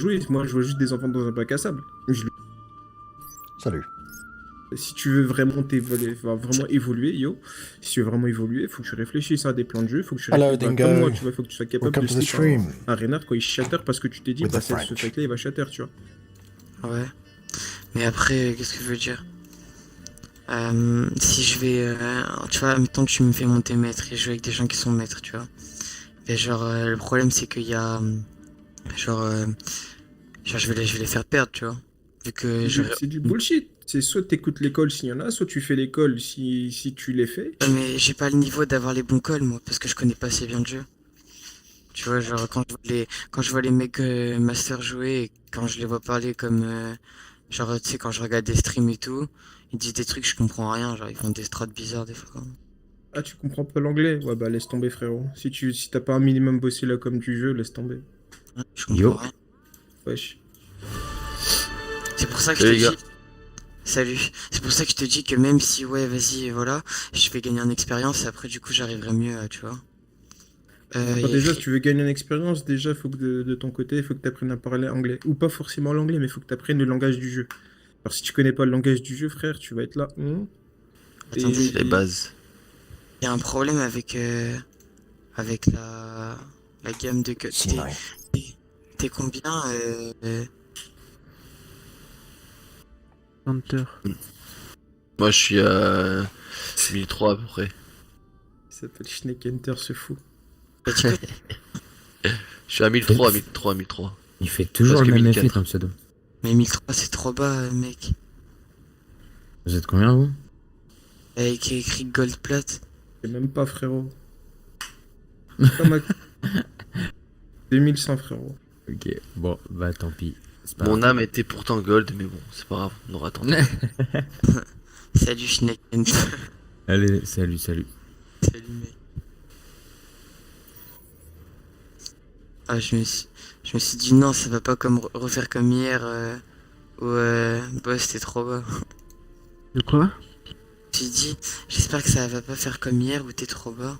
jouer. Moi, je vois juste des enfants dans un bac à sable. Salut. Si tu veux vraiment vraiment évoluer, si tu veux vraiment évoluer, faut que tu réfléchisses à des plans de jeu, faut que tu Hello, réfléchisses Dingo. comme moi, tu vois, faut que tu sois capable Welcome de to the slip stream. un Reynard quand il shatter parce que tu t'es dit, With bah the ce French. fight-là, il va shatter, tu vois. Ouais. Mais après, qu'est-ce que je veux dire? Si je vais, tu vois, mettons que tu me fais monter maître et jouer avec des gens qui sont maîtres, tu vois. Et genre, le problème c'est qu'il y a, genre, je vais les faire perdre, tu vois. Vu que j'aurais. C'est du bullshit. C'est soit t'écoutes l'école s'il y en a, soit tu fais l'école si tu les fais. Mais j'ai pas le niveau d'avoir les bons calls, moi, parce que je connais pas assez bien le jeu. Tu vois, genre, quand je vois les mecs master jouer et quand je les vois parler comme, genre, tu sais, quand je regarde des streams et tout, ils disent des trucs, je comprends rien, genre, ils font des strats bizarres des fois, quand même. Ah, tu comprends pas l'anglais? Ouais, bah laisse tomber, frérot. Si t'as pas un minimum bossé là comme du jeu, laisse tomber. Ouais, je Yo. comprends rien. Wesh. C'est pour ça que je Salut, te les dis. Salut. C'est pour ça que je te dis que même si, ouais, vas-y, voilà, je vais gagner en expérience et après, du coup, j'arriverai mieux, tu vois. Enfin, déjà, si tu veux gagner une expérience, déjà, faut que de ton côté, il faut que tu apprennes à parler anglais. Ou pas forcément l'anglais, mais il faut que tu apprennes le langage du jeu. Alors, si tu connais pas le langage du jeu, frère, tu vas être là. Attendez, C'est les bases. il y a un problème avec la gamme de cut. C9. T'es combien Hunter. Moi, je suis à 1003 à peu près. Il s'appelle Snake Hunter, ce fou. t'as dit quoi? Je suis à 1003, 1003, 1003. Il fait toujours Parce le que même 1004. effet ton pseudo. Mais 1003, c'est trop bas, mec. Vous êtes combien vous? Avec écrit Gold Plate. C'est même pas, frérot. C'est pas ma... 2100, frérot. Ok, bon, bah tant pis. C'est pas Mon grave. âme était pourtant gold, mais bon, c'est pas grave, on aura attendu. Salut, Snake Hunter. Allez, salut. Salut, mec. Ah, je me suis dit non, ça va pas comme refaire comme hier où bah, c'était trop bas. De quoi? Je me suis dit, j'espère que ça va pas faire comme hier où t'es trop bas.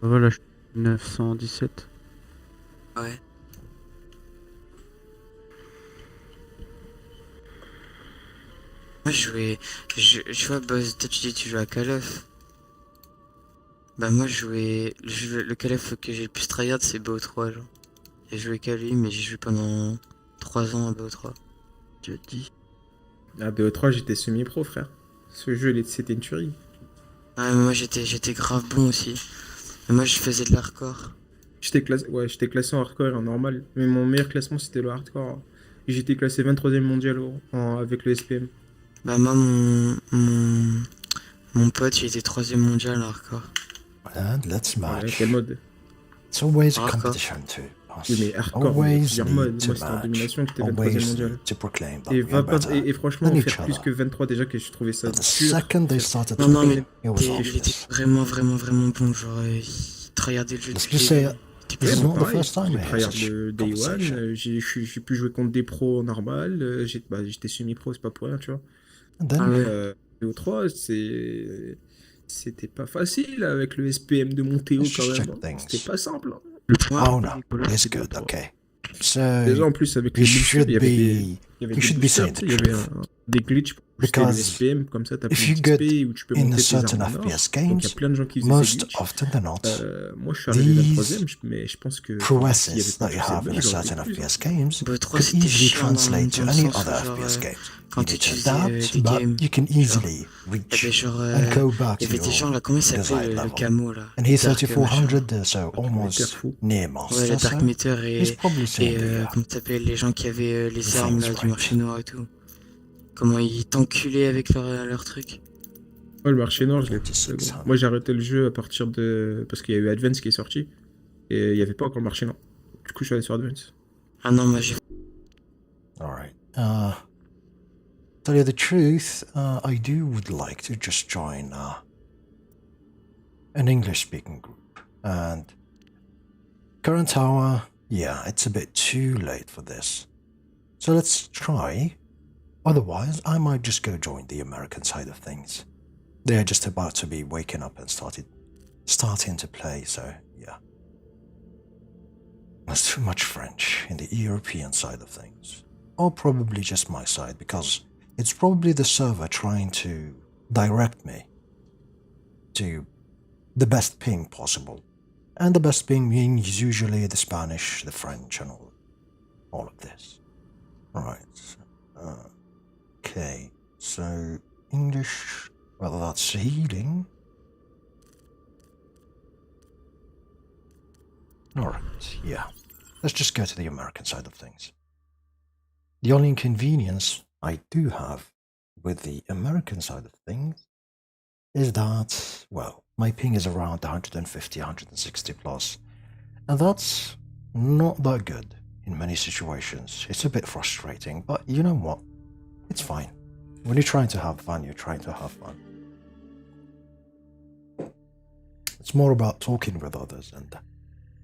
Voilà, je suis 917. Ouais. Moi, je vois, Buzz, toi tu dis que tu joues à Call of. Bah, moi, le Call of que j'ai le plus tryhard, c'est BO3, genre. J'ai joué qu'à lui, mais j'ai joué pendant 3 ans à BO3. Tu as dit? Ah, BO3, j'étais semi-pro, frère. Ce jeu, c'était une tuerie. Ah, mais moi, j'étais grave bon aussi. Mais moi, je faisais de l'hardcore. J'étais classé en hardcore et en normal. Mais mon meilleur classement, c'était le hardcore. Et j'étais classé 23e mondial avec le SPM. Bah, moi, mon pote, il était 3ème mondial en hardcore. And let's Ouais, match. quel mode? It's always a Hardcore. competition to pass. Oui, mais hardcore, mais Always plusieurs modes. need Moi, to c'était en match. domination que j'étais 23e Always mondial. need to proclaim that Et, we are better et franchement, than each faire plus other. que 23, déjà que je trouvais ça But the dur. second they started Non, non, mais talking, it was il était obvious. vraiment, vraiment, vraiment bon. Genre, il tryhardait le jeu Let's depuis just le say début. Depuis This le is début. not the Pareil, first time j'ai we had tryhard such de Day One, conversation. j'ai pu jouer contre des pros en normal, j'étais semi-pro, c'est pas pour rien, tu vois. And Ah then ouais. BO3, c'était pas facile avec le SPM de Montéo Let's quand just même. check things. C'était pas simple. Le Oh no, Nicolas, it's c'est good, BO3. okay. So Déjà en plus avec you les boosters, should il y avait be il y avait you des should be boosters, saying the il y avait truth. des glitches pour booster le Because SPM, comme ça t'as if plus you d'XP get où tu peux in a monter tes certain armes en or. FPS Donc il y a games, plein de gens qui faisaient ces most glitches. often than not, Moi je suis arrivé these 23ème, mais je pense que s'il y avait progresses pas that you tous ces have bugs, in a j'aurais certain été plus. FPS games BO3, could c'était easily chiant dans translate to le any sens où, other genre, FPS game. quand You tu need to utilisais adapt, des but games. you can easily Il y avait reach genre, and go back il y to avait des gens your là, comment il s'appelait desired le level. camo là? And he's Dark, machin. 3400, so Meter almost fou. near Ouais, master. le Dark So Meter he's et, probably seeing the comment ça s'appelle les gens qui avaient les the armes things là du right. marché noir et tout. Comment ils t'enculaient avec leur truc. Ouais, le marché noir, je l'ai 4600. Moi j'ai arrêté le jeu à partir de. Parce qu'il y a eu Advance qui est sorti. Et il n'y avait pas encore le marché noir. Du coup, je suis allé sur Advance. Ah non, moi j'ai. Alright. Tell you the truth, I do would like to just join an English-speaking group. And current hour, yeah, it's a bit too late for this. So let's try. Otherwise, I might just go join the American side of things. They're just about to be waking up and starting to play, so yeah. There's too much French in the European side of things. Or probably just my side, because it's probably the server trying to direct me to the best ping possible. And the best ping means usually the Spanish, the French, and all of this. Right. Okay. So, English, well, that's healing. Alright, yeah. Let's just go to the American side of things. The only inconvenience I do have with the American side of things is that, well, my ping is around 150, 160 plus, and that's not that good in many situations. It's a bit frustrating, but you know what? It's fine. When you're trying to have fun, you're trying to have fun. It's more about talking with others and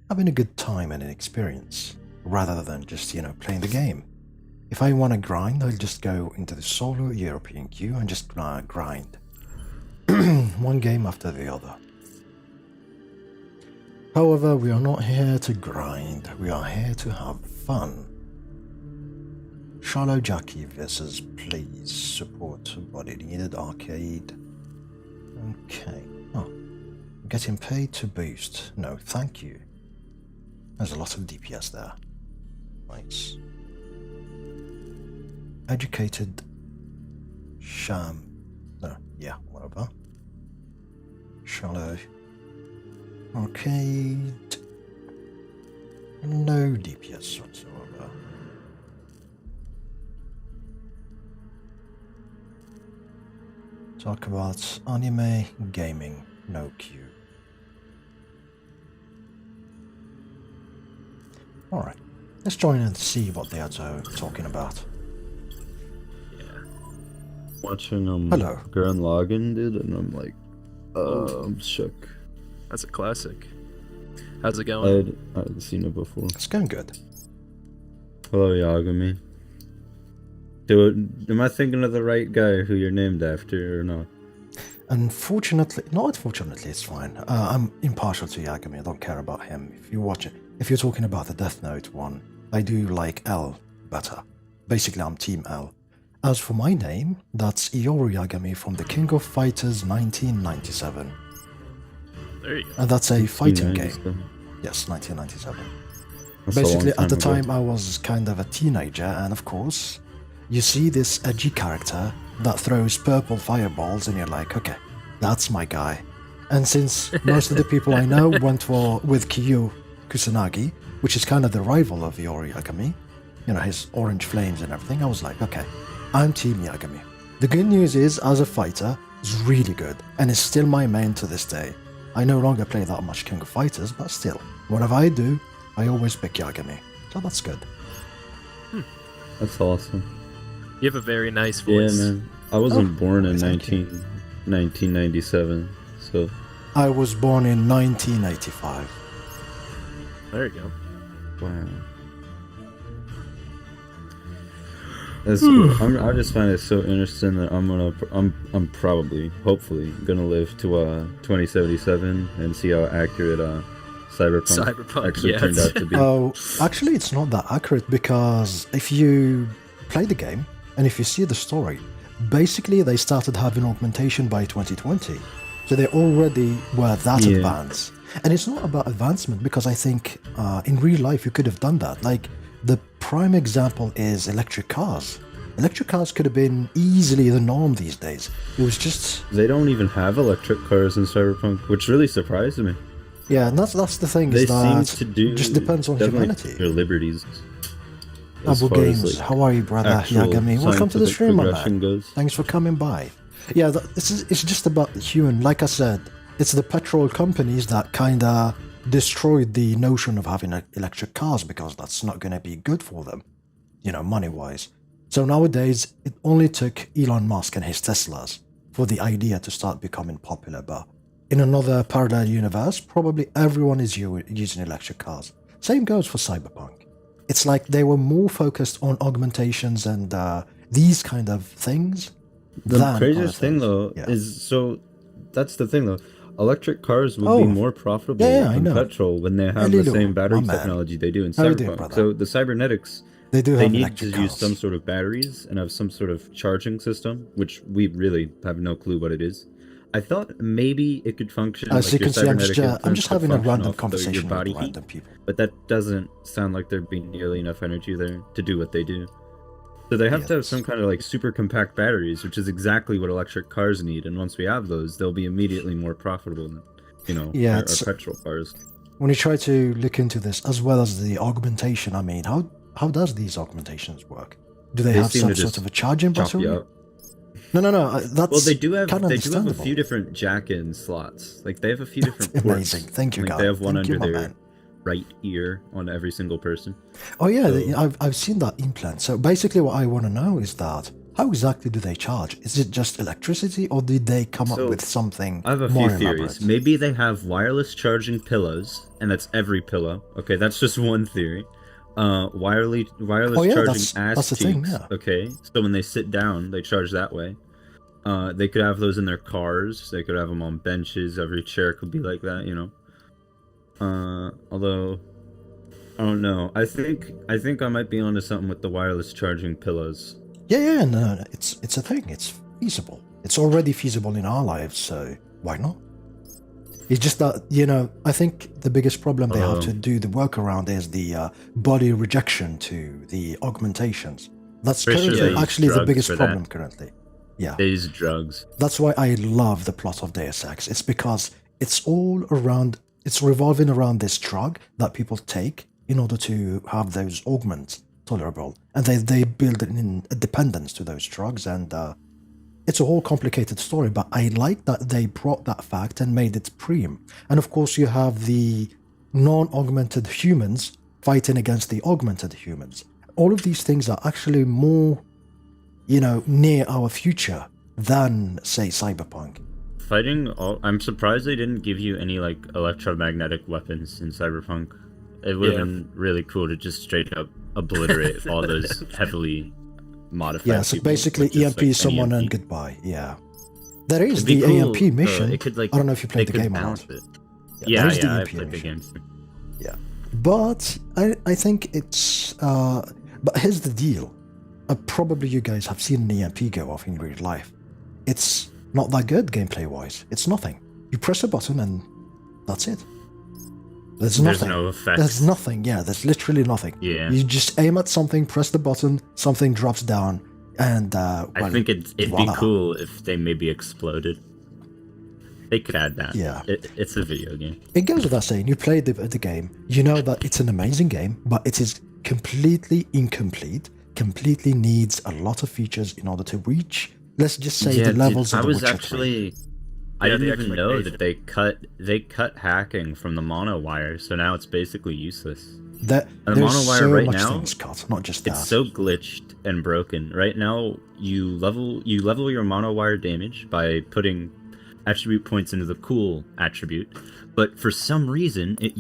having a good time and an experience, rather than just, playing the game. If I want to grind, I'll just go into the solo European queue and just grind. One game after the other. However, we are not here to grind, we are here to have fun. Shallow Jackie versus Please Support Body Needed Arcade. Okay. Oh. Getting paid to boost. No, thank you. There's a lot of DPS there. Nice. Educated Sham. No, yeah, whatever. Shallow. Arcade. No DPS whatsoever. Talk about anime, gaming, no queue. Alright, let's join and see what they are talking about. Watching Hello. Gurren Lagann, dude, and I'm like, I'm shook. That's a classic. How's it going? I'd seen it before. It's going good. Hello, Yagami. Am I thinking of the right guy who you're named after or not? Unfortunately, it's fine. I'm impartial to Yagami, I don't care about him. If you're talking about the Death Note one, I do like L better. Basically, I'm Team L. As for my name, that's Iori Yagami from the King of Fighters 1997. There you go. And that's a fighting game. 1997. Yes, 1997. That's a Basically, long at the ago. time, I was kind of a teenager, and of course, you see this edgy character that throws purple fireballs, and you're like, okay, that's my guy. And since most of the people I know went with Kyu Kusanagi, which is kind of the rival of Iori Yagami, his orange flames and everything, I was like, okay, I'm Team Yagami. The good news is, as a fighter, it's really good, and it's still my main to this day. I no longer play that much King of Fighters, but still, whenever I do, I always pick Yagami. So that's good. That's awesome. You have a very nice voice. Yeah, man. I wasn't born in thank you. 1997, so... I was born in 1985. There you go. Wow. That's cool. I just find it so interesting that I'm probably, hopefully, gonna live to 2077 and see how accurate Cyberpunk actually yeah. turned out to be. Oh, actually, it's not that accurate, because if you play the game and if you see the story, basically they started having augmentation by 2020, so they already were that advanced. And it's not about advancement, because I think in real life you could have done that. Like, the prime example is electric cars. Electric cars could have been easily the norm these days. It was just... They don't even have electric cars in Cyberpunk, which really surprised me. Yeah, and that's the thing, They is that seem to do just depends on definitely humanity. their liberties. As Double far as, Games, like, how are you, brother actual Yagami? Welcome to the scientific stream, my progression man. goes. Thanks for coming by. Yeah, it's just about the human. Like I said, it's the petrol companies that kinda destroyed the notion of having electric cars, because that's not going to be good for them, money-wise. So nowadays, it only took Elon Musk and his Teslas for the idea to start becoming popular, but in another parallel universe, probably everyone is using electric cars. Same goes for Cyberpunk. It's like they were more focused on augmentations and these kind of things. The than craziest other thing, things. though, Yeah. is, so that's the thing, though. electric cars would Oh, be more profitable yeah, I than know. petrol when they have Hey, the Lilo, same battery my man. technology they do in How you doing, Cyberpunk. brother? So the cybernetics, They do they have need to electric use cars. some sort of batteries and have some sort of charging system, which we really have no clue what it is. I thought maybe it could function As like you your can see, I'm cybernetic just could having a function random off your conversation body with heat, random people. but that doesn't sound like there'd be nearly enough energy there to do what they do. So they have to have Yes. some kind of like super compact batteries, which is exactly what electric cars need. And once we have those, they'll be immediately more profitable than, you know, Yeah, our it's- petrol cars. When you try to look into this, as well as the augmentation, I mean, how does these augmentations work? Do they have seem some to sort just of a charging chop you battery? up. No, that's Well, they do have kind of a few understandable. different jack-in slots. Like they have a few different ports. Amazing. Thank you, Like guy. they have one Thank you, under my their man. right ear on every single person. Oh yeah, So- I've seen that implant. So basically, what I want to know is that how exactly do they charge? Is it just electricity, or did they come up So, with something I have a more few theories. elaborate? Maybe they have wireless charging pillows, and that's every pillow. Okay, that's just one theory. Wireless Oh, yeah, charging that's ass the thing, cheeks. yeah. Okay, so when they sit down, they charge that way. They could have those in their cars. They could have them on benches. Every chair could be like that, you know. Although I don't know. I think I might be onto something with the wireless charging pillows. Yeah, no, it's a thing. It's feasible. It's already feasible in our lives, so why not? It's just that, you know, I think the biggest problem they have to do the workaround is the body rejection to the augmentations. That's For sure currently they use actually the drugs biggest for problem that. currently. Yeah. They use drugs. That's why I love the plot of Deus Ex. It's because it's all around, it's revolving around this drug that people take in order to have those augments tolerable. And they build in a dependence to those drugs, and it's a whole complicated story, but I like that they brought that fact and made it prim. And of course you have the non-augmented humans fighting against the augmented humans. All of these things are actually more, you know, near our future than, say, Cyberpunk. I'm surprised they didn't give you any like electromagnetic weapons in Cyberpunk. It would have been really cool to just straight up obliterate all those heavily modified Yeah, so people basically with just, EMP like, someone EMP. and goodbye, yeah. There is It'd be the cool, EMP mission. it could, like, I don't know if you played they the could game or balance not. it. Yeah, there is the I EMP played the mission. game. Yeah. But I think it's but here's the deal. Probably you guys have seen an EMP go off in real life. It's not that good gameplay wise. It's nothing. You press a button and that's it. There's nothing. no effects. There's nothing. Yeah, there's literally nothing. Yeah. You just aim at something, press the button, something drops down, and I well, think it'd voila. be cool if they maybe exploded. They could add that. Yeah. It's a video game. It goes without saying, you play the game, you know that it's an amazing game, but it is completely incomplete, completely needs a lot of features in order to reach, let's just say, the levels of I The was Witcher 3. actually... I Yeah, didn't they even actually know made that it. they cut hacking from the mono wire, so now it's basically useless. There's monowire so right much now, things cut, not just that. It's so glitched and broken. Right now, you level your monowire damage by putting attribute points into the cool attribute, but for some reason it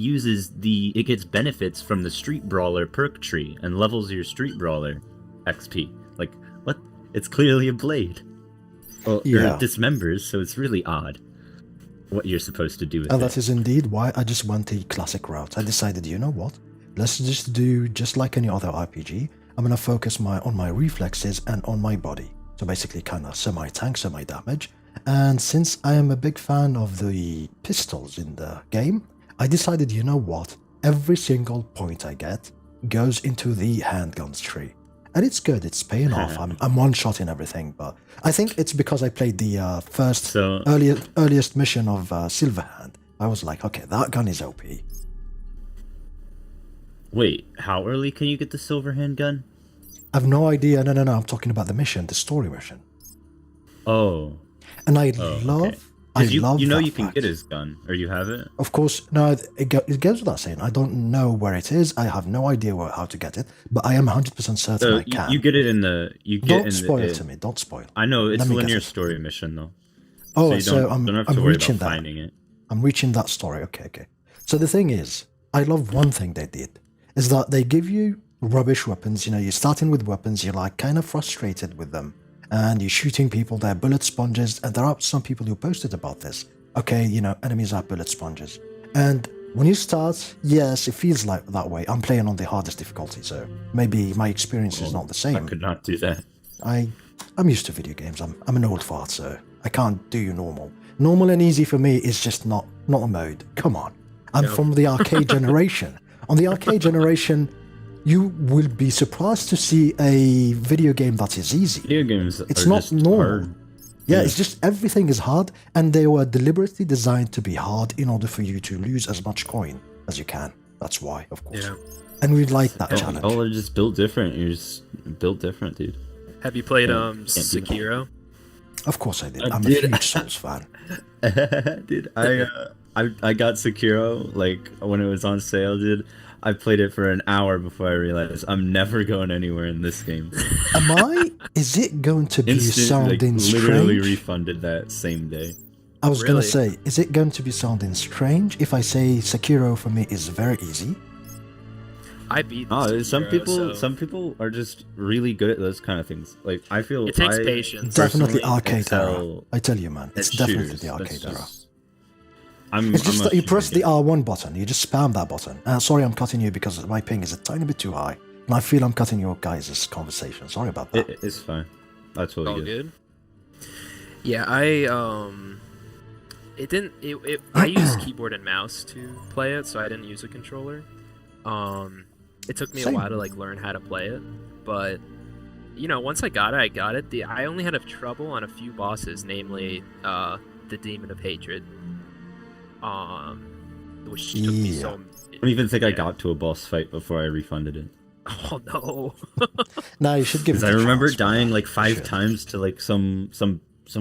gets benefits from the street brawler perk tree and levels your street brawler XP. Like, what? It's clearly a blade. Well, Yeah. it dismembers, so it's really odd what you're supposed to do with And it. that is indeed why I just went the classic route. I decided, you know what? Let's just do just like any other RPG. I'm gonna focus on my reflexes and on my body. So basically kind of semi-tank, semi-damage. And since I am a big fan of the pistols in the game, I decided, you know what? Every single point I get goes into the handguns tree. And it's good, it's paying off. I'm one-shotting everything, but I think it's because I played the earliest mission of Silverhand. I was like, okay, that gun is OP. Wait, how early can you get the silver handgun? I've no idea. No, I'm talking about the mission, the story mission. Oh. And I Oh, love, okay. I 'Cause love you know that you can fact. get his gun, or you have it. Of course, no, it goes without saying. I don't know where it is. I have no idea how to get it, but I am 100% certain So I can. you get it in the Don't spoil it to me. Don't spoil. I know it's Let a me get linear it. story mission though. Oh, you so don't have I'm to worry reaching about that. finding it. I'm reaching that story. Okay. So the thing is, I love one thing they did, is that they give you rubbish weapons. You know, you're starting with weapons, you're like kind of frustrated with them, and you're shooting people, they're bullet sponges, and there are some people who posted about this. Okay, you know, enemies are bullet sponges. And when you start, yes, it feels like that way. I'm playing on the hardest difficulty, so maybe my experience is not the I same. could not do that. I'm used to video games. I'm an old fart, so I can't do normal. Normal and easy for me is just not a mode. Come on. I'm from the arcade generation. On the arcade generation, you will be surprised to see a video game that is easy. Video games It's are not just normal. hard. Yeah, it's just everything is hard, and they were deliberately designed to be hard in order for you to lose as much coin as you can. That's why, of course. Yeah. And we like that challenge. All are just built different. You're just built different, dude. Have you played Yeah, can't do that. Sekiro? Of course I did. I I'm did. a huge Souls fan. Dude, I got Sekiro like when it was on sale, dude. I played it for an hour before I realized I'm never going anywhere in this game. Am I? Is it going to be sounding literally strange? refunded that same day. I was gonna Really? say, is it going to be sounding strange if I say Sekiro for me is very easy? I beat Oh, Sekiro, some people are just really good at those kind of things. Like I feel It takes I patience. Definitely personally arcade era. excel I tell you, man, it's at definitely shooters. the That's arcade era. just- It's just I'm a that you press shooter the R1 button, you just spam that button. Sorry, I'm cutting you because my ping is a tiny bit too high, and I feel I'm cutting your guys' conversation. Sorry about that. It's fine. That's All totally good. good. Yeah, I I used keyboard and mouse to play it, so I didn't use a controller. It took me Same. a while to like learn how to play it, but you know, once I got it, I got it. I only had trouble on a few bosses, namely the Demon of Hatred. Which took me Yeah. so. I don't even think I yeah. got to a boss fight before I refunded it. Oh no. No, you should give it Because I a remember chance, dying man. like You 5 should. times to like some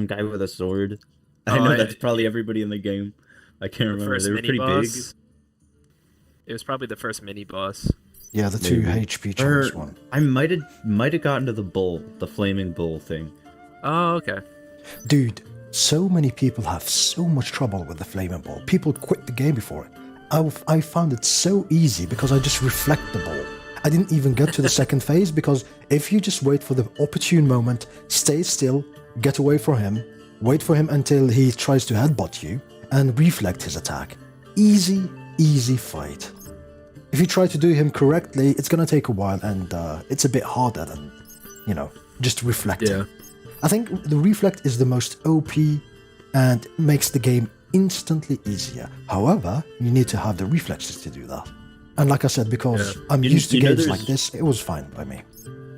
guy with a sword. I Oh, know yeah. that's probably everybody in the game. I can't remember. First They were mini pretty boss. big. It was probably the first mini boss. Yeah, the 2 Maybe. HP chunks Or one. I might have gotten to the bull, the flaming bull thing. Oh, okay. Dude, so many people have so much trouble with the flaming ball. People quit the game before it. I found it so easy because I just reflect the ball. I didn't even get to the second phase because if you just wait for the opportune moment, stay still, get away from him, wait for him until he tries to headbutt you, and reflect his attack. Easy fight. If you try to do him correctly, it's gonna take a while and it's a bit harder than, you know, just reflecting. Yeah. I think the reflect is the most OP and makes the game instantly easier. However, you need to have the reflexes to do that. And like I said, because I'm You- used to you know games there's- like this, it was fine by me.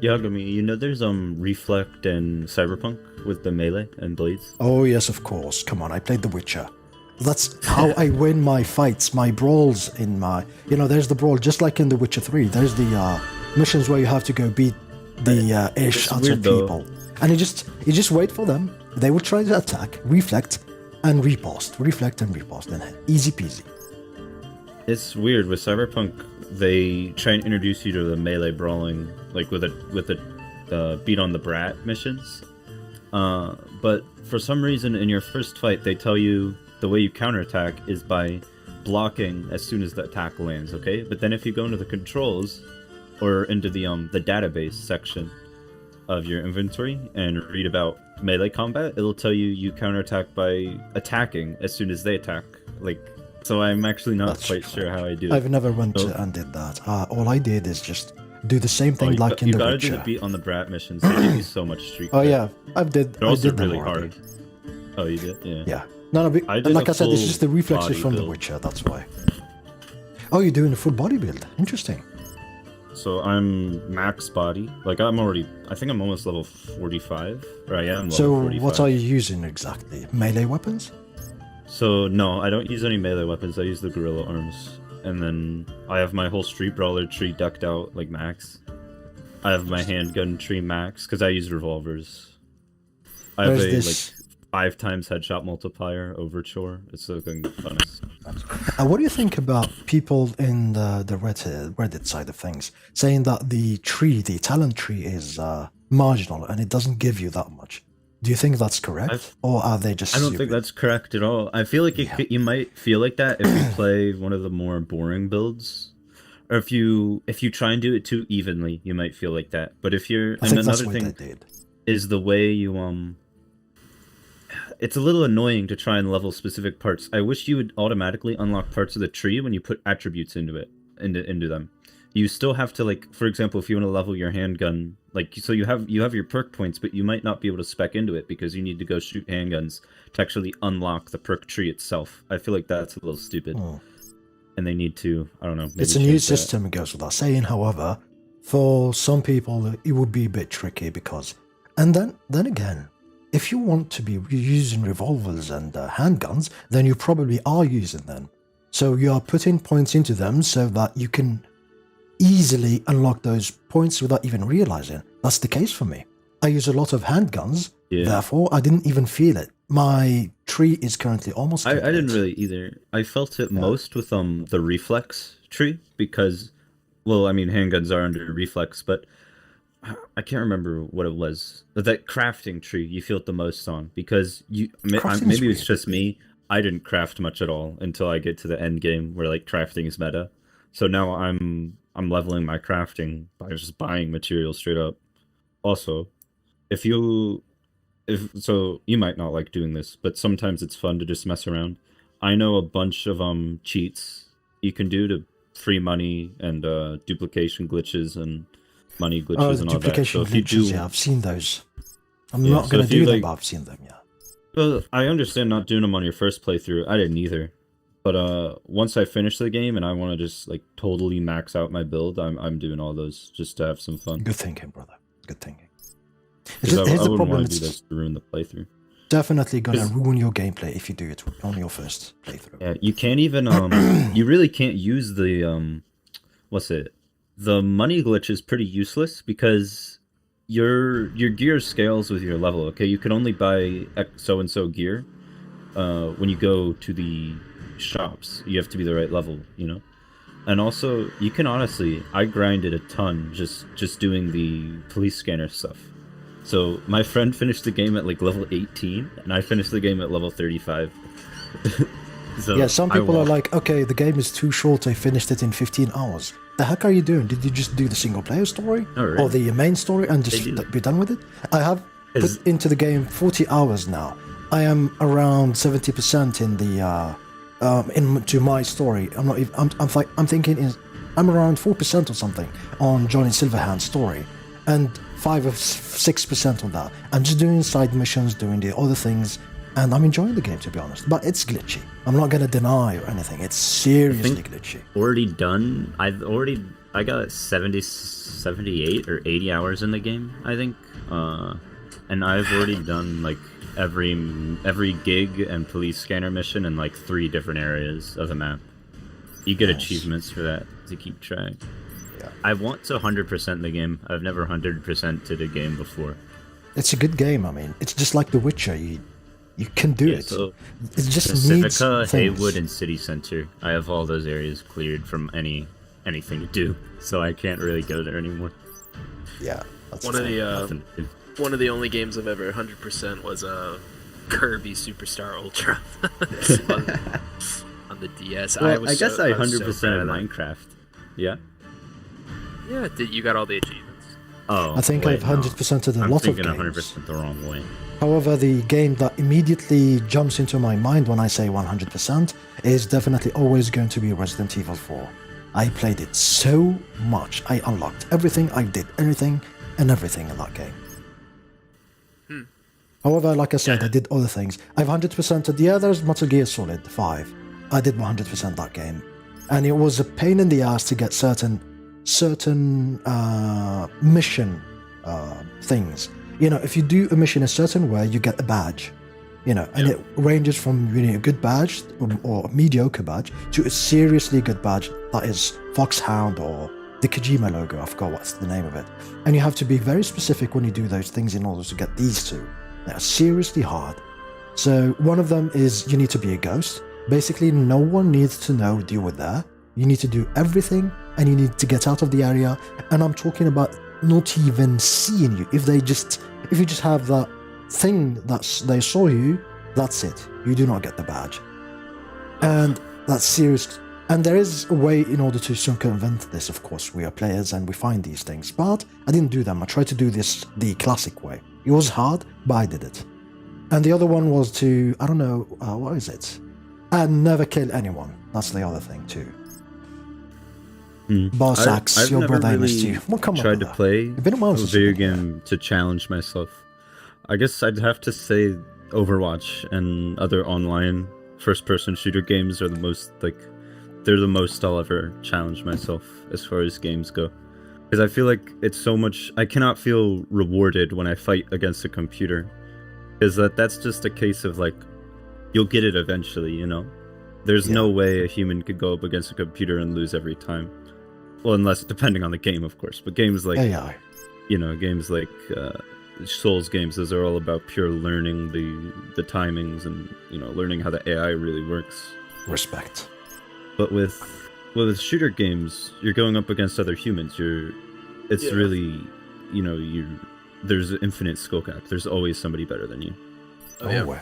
Yagami, you know there's reflect and Cyberpunk with the melee and blades? Oh yes, of course. Come on, I played The Witcher. That's how I win my fights, my brawls in my... You know, there's the brawl, just like in The Witcher 3. There's the missions where you have to go beat the ish It's out weird, of though. people. And you just wait for them. They will try to attack, reflect, and riposte. Reflect and riposte. And easy peasy. It's weird with Cyberpunk. They try and introduce you to the melee brawling, like with the beat on the brat missions. But for some reason, in your first fight, they tell you the way you counterattack is by blocking as soon as the attack lands. Okay, but then if you go into the controls or into the database section of your inventory and read about melee combat, it'll tell you counterattack by attacking as soon as they attack. Like, so I'm actually not That's quite true. sure how I do it. I've never went Oh. and did that. All I did is just do the same thing you like in you The gotta Witcher. do the beat on the brat missions. They give you so much streak. Oh cred. yeah, I They're also did them really already. hard. Oh, you did? Yeah. Yeah. No, I and did like a I said, it's full just the reflexes body from The build. Witcher, that's why. Oh, you're doing a full body build. Interesting. So I'm max body. Like I think I'm almost level 45. Or I am level So 45. what are you using exactly? Melee weapons? So no, I don't use any melee weapons. I use the gorilla arms. And then I have my whole street brawler tree decked out like max. I have my handgun tree max because I use revolvers. I have There's a this- like 5 times headshot multiplier overture. It's looking fun. What do you think about people in the Reddit side of things saying that the talent tree is marginal and it doesn't give you that much? Do you think that's correct? Or are they just I don't think stupid? that's correct at all. I feel like you might feel like that if you play one of the more boring builds, or if you try and do it too evenly, you might feel like that. But if you're I and think that's another what thing they did. is the way you it's a little annoying to try and level specific parts. I wish you would automatically unlock parts of the tree when you put attributes into them. You still have to, like, for example, if you want to level your handgun, like, so you have your perk points, but you might not be able to spec into it because you need to go shoot handguns to actually unlock the perk tree itself. I feel like that's a little stupid. And they need to, I don't know. It's a new system, it goes without saying. However, for some people, it would be a bit tricky because... And then again, if you want to be using revolvers and handguns, then you probably are using them. So you are putting points into them so that you can easily unlock those points without even realizing. That's the case for me. I use a lot of handguns, therefore I didn't even feel it. My tree is currently almost I didn't really either. I felt it most with the reflex tree because, well, I mean, handguns are under reflex, but I can't remember what it was. That crafting tree you feel it the most on because maybe it's just me. I didn't craft much at all until I get to the end game where like crafting is meta. So now I'm leveling my crafting by just buying materials straight up. Also, so you might not like doing this, but sometimes it's fun to just mess around. I know a bunch of cheats you can do to free money and duplication glitches and money glitches and all that. So if you do, yeah, I've seen those. I'm not going to do them, but I've seen them, yeah. Well, I understand not doing them on your first playthrough. I didn't either. But once I finish the game and I want to just like totally max out my build, I'm doing all those just to have some fun. Good thinking, brother. Good thinking. Because I wouldn't want to do this to ruin the playthrough. Definitely gonna ruin your gameplay if you do it on your first playthrough. Yeah, you can't even you really can't use the the money glitch is pretty useless because your gear scales with your level. Okay, you can only buy so and so gear when you go to the shops. You have to be the right level, you know. And also, you can honestly, I grinded a ton just doing the police scanner stuff. So my friend finished the game at like level 18, and I finished the game at level 35. So yeah, some people are like, okay, the game is too short, I finished it in 15 hours. The heck are you doing? Did you just do the single player story? Oh, really? Or the main story and just be done with it? I have put into the game 40 hours now. I am around 70% in the into my story. I'm not even, I'm thinking I'm around 4% or something on Johnny Silverhand's story, and 5 or 6% on that. I'm just doing side missions, doing the other things, and I'm enjoying the game, to be honest. But it's glitchy. I'm not gonna deny or anything. It's seriously glitchy. Already done. I got 78 or 80 hours in the game, I think. And I've already done like every gig and police scanner mission in like 3 different areas of the map. You get achievements for that to keep track. Yeah. I want to 100% the game. I've never 100%ed a game before. It's a good game. I mean, it's just like The Witcher. You can do it. So it just Pacifica, needs Haywood, and City Center. I have all those areas cleared from anything to do, so I can't really go there anymore. Yeah, that's one of the only games I've ever 100% was Kirby Superstar Ultra on the DS. Well, I guess I 100% of Minecraft. Yeah. Yeah, you got all the achievements. Oh, I think I've 100%ed a lot of games. I'm thinking 100% the wrong way. However, the game that immediately jumps into my mind when I say 100% is definitely always going to be Resident Evil 4. I played it so much. I unlocked everything, I did anything and everything in that game. However, like I said, I did other things. I've 100%ed, there's Metal Gear Solid 5. I did 100% that game. And it was a pain in the ass to get certain mission things. You know, if you do a mission a certain way, you get a badge. You know, and it ranges from a good badge or a mediocre badge to a seriously good badge that is Foxhound or the Kojima logo. I forgot what's the name of it. And you have to be very specific when you do those things in order to get these two. They are seriously hard. So one of them is you need to be a ghost. Basically, no one needs to know you were there. You need to do everything, and you need to get out of the area. And I'm talking about not even seeing you. If you just have that thing that they saw you, that's it. You do not get the badge. And that's serious. And there is a way in order to circumvent this, of course. We are players and we find these things. But I didn't do them. I tried to do this the classic way. It was hard, but I did it. And the other one was to, I don't know, what is it? And never kill anyone. That's the other thing too. Boss axe, I've your never brother really missed you. What come up tried with to that? play It's been a while a since video you've been game to challenge myself. I guess I'd have to say Overwatch and other online first-person shooter games are the most, like, they're the most I'll ever challenge myself as far as games go. Because I feel like it's so much, I cannot feel rewarded when I fight against a computer. Because that's just a case of, like, you'll get it eventually, you know? There's no way a human could go up against a computer and lose every time. Well, unless, depending on the game, of course. But games like, AI. you know, games like Souls games, those are all about pure learning the timings and, you know, learning how the AI really works. Respect. But with shooter games, you're going up against other humans. It's really, you know, there's infinite skill gap. There's always somebody better than you. Well.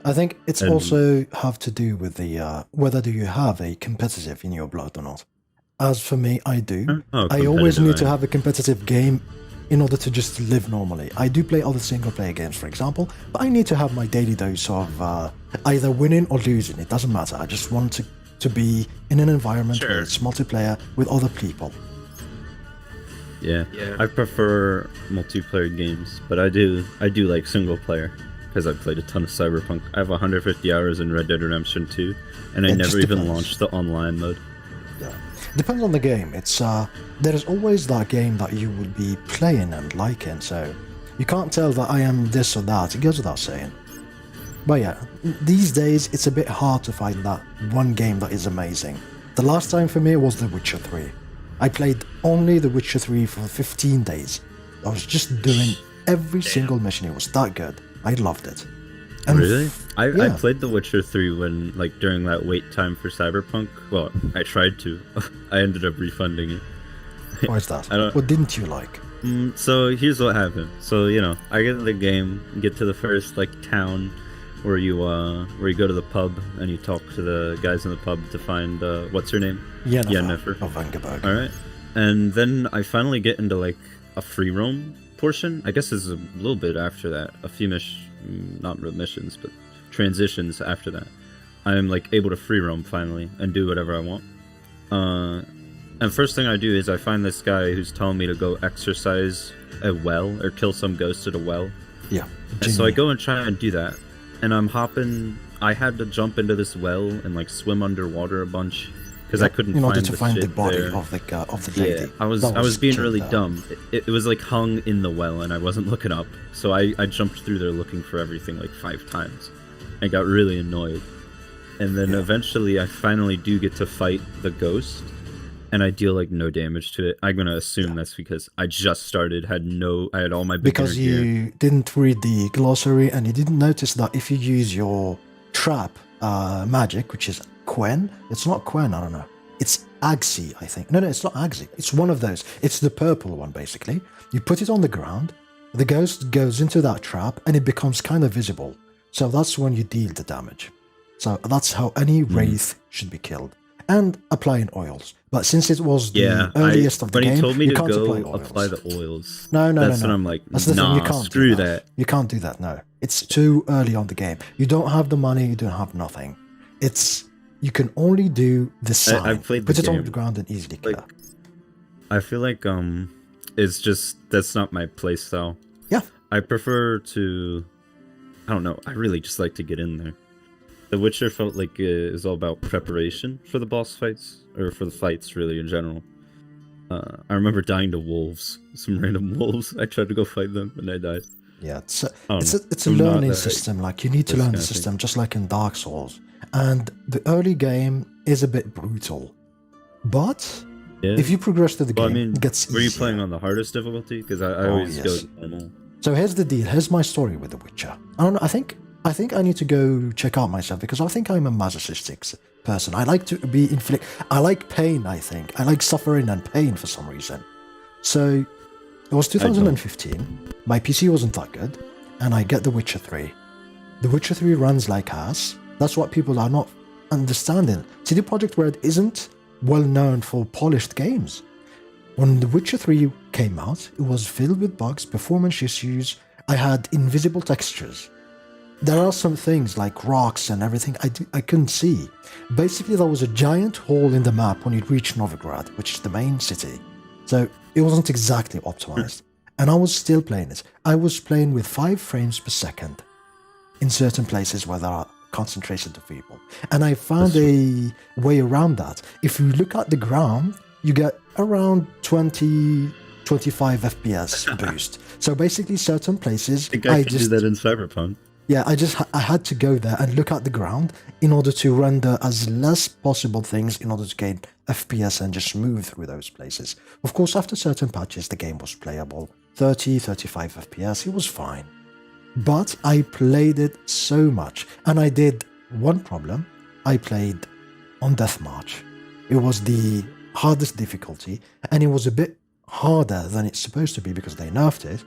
I think it's also have to do with the whether do you have a competitive in your blood or not. As for me, I do. I always need to have a competitive game in order to just live normally. I do play other single-player games, for example, but I need to have my daily dose of either winning or losing. It doesn't matter. I just want to be in an environment where it's multiplayer with other people. Yeah, I prefer multiplayer games, but I do like single-player. Because I've played a ton of Cyberpunk. I have 150 hours in Red Dead Redemption 2, and I never even launched the online mode. Yeah. Depends on the game. It's there is always that game that you would be playing and liking, so you can't tell that I am this or that. It goes without saying. But yeah, these days it's a bit hard to find that one game that is amazing. The last time for me was The Witcher 3. I played only The Witcher 3 for 15 days. I was just doing every single mission. It was that good. I loved it. And really? I played The Witcher 3 when, like, during that wait time for Cyberpunk. Well, I tried to. I ended up refunding it. Why is that? What didn't you like? So here's what happened. So, you know, I get in the game, get to the first, like, town where you go to the pub and you talk to the guys in the pub to find, what's her name? Yennefer. Of Vangerberg. Alright. And then I finally get into, like, a free roam portion. I guess it's a little bit after that. A few not missions, but transitions after that. I'm like able to free roam finally and do whatever I want. And first thing I do is I find this guy who's telling me to go exercise a well or kill some ghost at a well. Yeah. And so I go and try and do that. And I had to jump into this well and like swim underwater a bunch. Because I couldn't find the body there. of the lady. Yeah, I was being really dumb. It was like hung in the well, and I wasn't looking up. So I jumped through there looking for everything like 5 times. I got really annoyed, and then eventually I finally do get to fight the ghost, and I deal like no damage to it. I'm gonna assume that's because I just started, I had all my beginner because you didn't read the glossary and you didn't notice that if you use your trap magic, which is Quen? It's not Quen, I don't know. It's Agsi, I think. No, it's not Agsi. It's one of those. It's the purple one, basically. You put it on the ground, the ghost goes into that trap, and it becomes kind of visible. So that's when you deal the damage. So that's how any wraith should be killed. And applying oils. But since it was the earliest of the game, he told me you to can't go apply the oils. No. That's when I'm like, that's the thing, you can't screw do that. You can't do that, no. It's too early on the game. You don't have the money, you don't have nothing. You can only do the sign. I've played the Put it game. on the ground and easily kill. I feel like it's just that's not my playstyle. Yeah. I prefer to. I don't know. I really just like to get in there. The Witcher felt like it was all about preparation for the boss fights, or for the fights really in general. I remember dying to wolves, some random wolves. I tried to go fight them and I died. Yeah, it's a learning system. Like you need to learn the system, just like in Dark Souls. And the early game is a bit brutal, but if you progress through the game, it gets easier. Were you playing on the hardest difficulty? Because I always go normal. So here's the deal. Here's my story with The Witcher. I don't know. I think I need to go check out myself because I think I'm a masochistic person. I like to be I like pain. I think I like suffering and pain for some reason. So it was 2015. My PC wasn't that good, and I get The Witcher 3. The Witcher 3 runs like ass. That's what people are not understanding. CD Projekt Red isn't well known for polished games. When The Witcher 3 came out, it was filled with bugs, performance issues. I had invisible textures. there are some things like rocks and everything I couldn't see. Basically, there was a giant hole in the map when you reach Novigrad, which is the main city. So it wasn't exactly optimized. And I was still playing it. I was playing with 5 frames per second in certain places where there are concentration of people. And I found a way around that. If you look at the ground, you get around 20, 25 FPS boost. So basically certain places... I think I can do that in Cyberpunk. Yeah, I had to go there and look at the ground in order to render as less possible things in order to gain FPS and just move through those places. Of course, after certain patches, the game was playable. 30, 35 FPS, it was fine. But I played it so much, and I did one problem. I played on Death March. It was the hardest difficulty, and it was a bit harder than it's supposed to be because they nerfed it.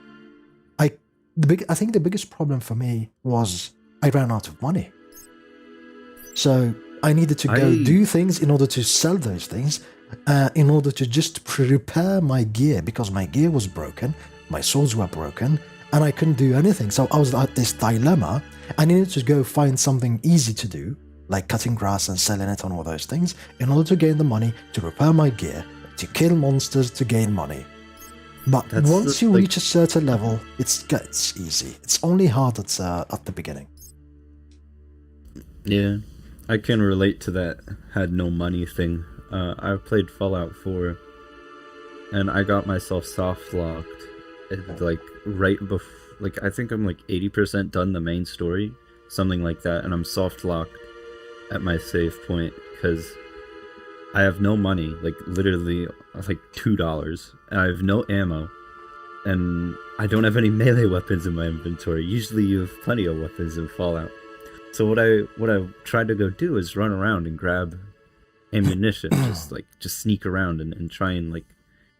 I think the biggest problem for me was I ran out of money. So I needed to go do things in order to sell those things, in order to just repair my gear, because my gear was broken, my swords were broken, and I couldn't do anything. So I was at this dilemma. I needed to go find something easy to do, like cutting grass and selling it on all those things, in order to gain the money to repair my gear, to kill monsters to gain money. But once you reach a certain level, it gets easy. It's only hard at the beginning. Yeah, I can relate to that had no money thing. I played Fallout 4, and I got myself soft locked, like right before. Like I think I'm like 80% done the main story, something like that, and I'm soft locked at my save point because I have no money, like literally like $2, and I have no ammo, and I don't have any melee weapons in my inventory. Usually you have plenty of weapons in Fallout. So what I tried to go do is run around and grab ammunition, just sneak around and try and like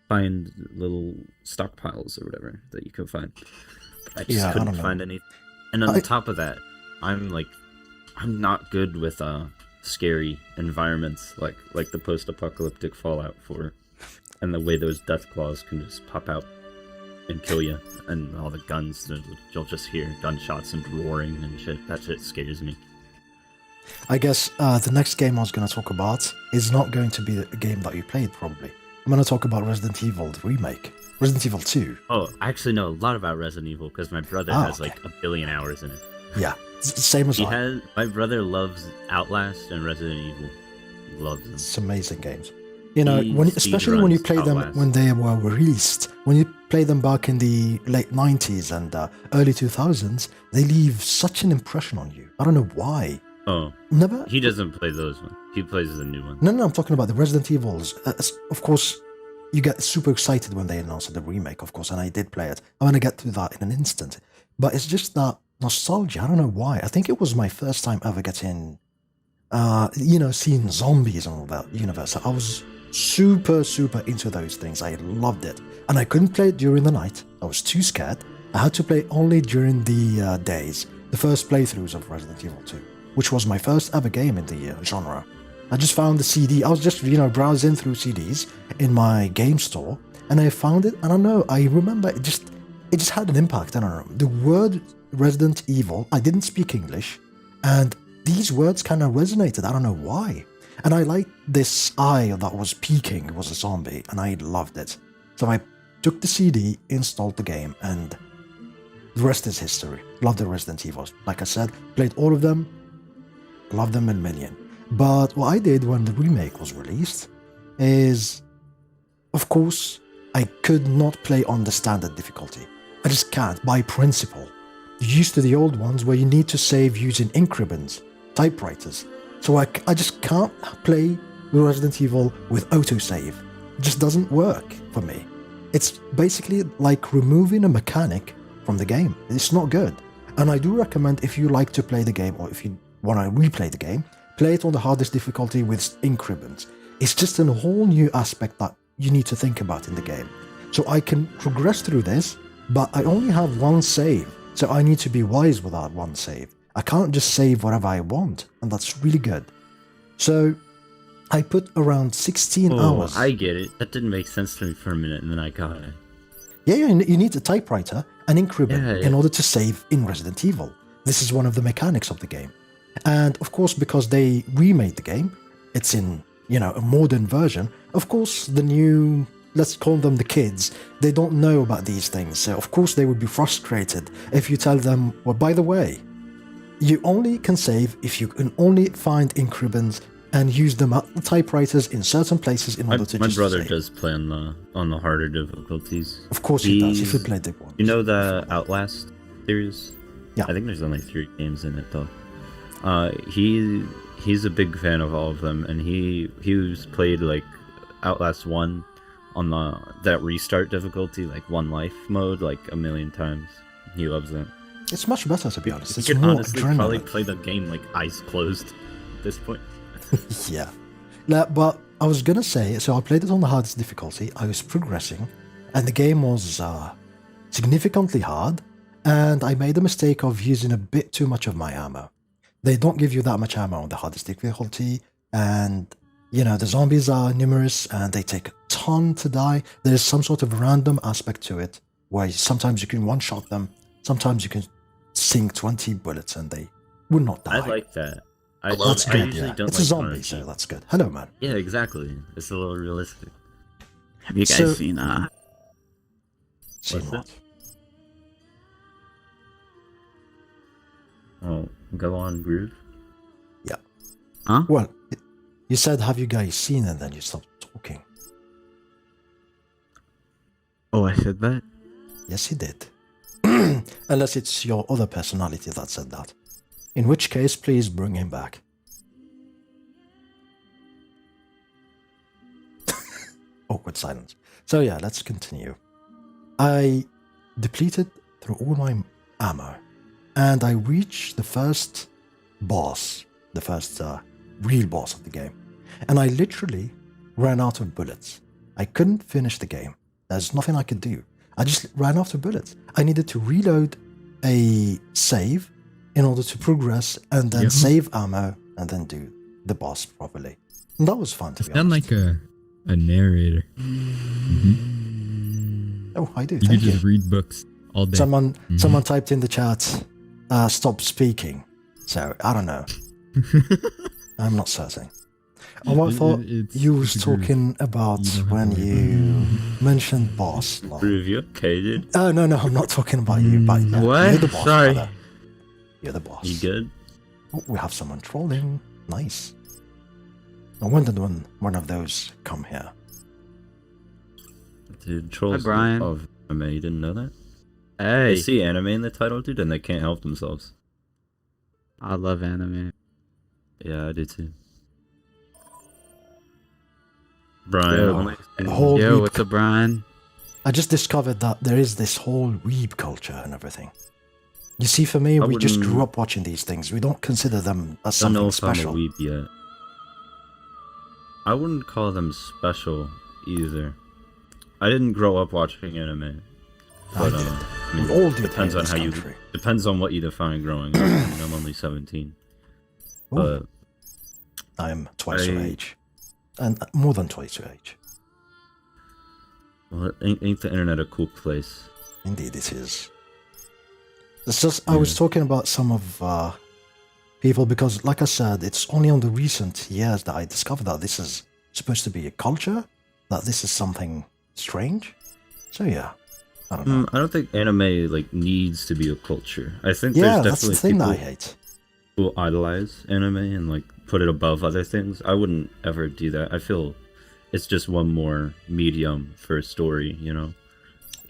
find little stockpiles or whatever that you can find. But I just couldn't find any. And on top of that, I'm not good with scary environments like the post-apocalyptic Fallout 4, and the way those death claws can just pop out and kill you, and all the guns, you'll just hear gunshots and roaring and shit. That shit scares me. I guess the next game I was going to talk about is not going to be a game that you played, probably. I'm going to talk about Resident Evil remake, Resident Evil 2. Oh, I actually know a lot about Resident Evil because my brother has like a billion hours in it. Yeah, it's the same as My brother loves Outlast and Resident Evil. Loves them. It's amazing games. You know, especially when you play them when they were released, when you play them back in the late 90s and early 2000s, they leave such an impression on you. I don't know why. Oh. Never? He doesn't play those ones. He plays the new ones. No, I'm talking about the Resident Evils. Of course, you get super excited when they announced the remake, of course, and I did play it. I'm going to get to that in an instant. But it's just that nostalgia. I don't know why. I think it was my first time ever getting, seeing zombies and all that universe. I was super into those things. I loved it. And I couldn't play it during the night. I was too scared. I had to play only during the days, the first playthroughs of Resident Evil 2, which was my first ever game in the genre. I just found the CD. I was just, browsing through CDs in my game store, and I found it, and I don't know, I remember it just had an impact. I don't know. The word Resident Evil, I didn't speak English, and these words kind of resonated. I don't know why. And I liked this eye that was peeking, it was a zombie, and I loved it. So I took the CD, installed the game, and the rest is history. Love the Resident Evils. Like I said, played all of them, loved them a million. But what I did when the remake was released is, of course, I could not play on the standard difficulty. I just can't, by principle. Used to the old ones where you need to save using ink ribbons, typewriters. So I just can't play Resident Evil with autosave. It just doesn't work for me. It's basically like removing a mechanic from the game. It's not good. And I do recommend, if you like to play the game, or if you want to replay the game, play it on the hardest difficulty with ink ribbons. It's just a whole new aspect that you need to think about in the game. So I can progress through this, but I only have one save. So I need to be wise with that one save. I can't just save whatever I want, and that's really good. So I put around 16 hours. I get it. That didn't make sense to me for a minute, and then I got it. Yeah, you need a typewriter and ink ribbon in order to save in Resident Evil. This is one of the mechanics of the game. And of course, because they remade the game, it's in, a modern version. Of course, the new, let's call them the kids, they don't know about these things. So of course they would be frustrated if you tell them, well, by the way, you only can save if you can only find increments and use them at the typewriters in certain places in order to My just brother save. does play on the harder difficulties. Of course he does, if you played the one. You know the Outlast series? Yeah. I think there's only 3 games in it though. He's a big fan of all of them, and he's played like Outlast 1 on that restart difficulty, like one life mode, like a million times. He loves it. It's much better, to be honest. You It's could more honestly probably adrenaline. play the game like eyes closed at this point. Yeah. Now, but I was gonna say, so I played it on the hardest difficulty, I was progressing, and the game was significantly hard, and I made the mistake of using a bit too much of my ammo. They don't give you that much ammo on the hardest difficulty, and, the zombies are numerous, and they take a ton to die. There's some sort of random aspect to it, where sometimes you can one-shot them, sometimes you can sink 20 bullets and they will not die. I like that. That's I good, usually yeah. don't It's like a zombie, punishing. so that's good. Hello, man. Yeah, exactly. It's a little realistic. Have you guys So- seen See What's what? Oh, go on, Groove. Well, you said, have you guys seen it, and then you stopped talking. Oh, I said that? Yes, he did. Unless it's your other personality that said that. In which case, please bring him back. Awkward silence. So yeah, let's continue. I depleted through all my ammo, and I reached the first boss, the first real boss of the game. And I literally ran out of bullets. I couldn't finish the game. There's nothing I could do. I just ran out of bullets. I needed to reload a save in order to progress, and then save ammo, and then do the boss properly. And that was fun, to be Sound honest. like a narrator. Oh, I do. You Thank could just you. read books all day. Someone typed in the chat, stop speaking. So, I don't know. I'm not certain. Oh, I thought you was talking about when you mentioned boss. Lol. Groove, you okay, dude? Oh, no, I'm not talking about you, but What? you're the boss. Sorry. Brother. You're the boss. You good? Oh, we have someone trolling. Nice. I wondered when one of those come here. Dude, trolls Brian. of anime, you didn't know that? Hey, They see anime in the title, dude, and they can't help themselves. I love anime. Yeah, I do too. Brian, Yo. only- Whole Yo, weeb what's up, Brian? I just discovered that there is this whole weeb culture and everything. You see, for me, I we just wouldn't- grew up watching these things. We don't consider them as I don't know something if I'm a special. weeb yet. I wouldn't call them special either. I didn't grow up watching anime. But, did. I mean, We all did depends in on this how country. depends on what you define growing up. I mean, I'm only 17. Ooh, But I'm twice your I- age. And more than twice your age. well, ain't the internet a cool place? Indeed, it is. It's just, I was talking about some of people because, like I said, it's only on the recent years that I discovered that this is supposed to be a culture, that this is something strange. So yeah, I don't know. I don't think anime like needs to be a culture. I think Yeah, there's that's the definitely thing that people I hate. who idolize anime and like put it above other things. I wouldn't ever do that. I feel it's just one more medium for a story, you know?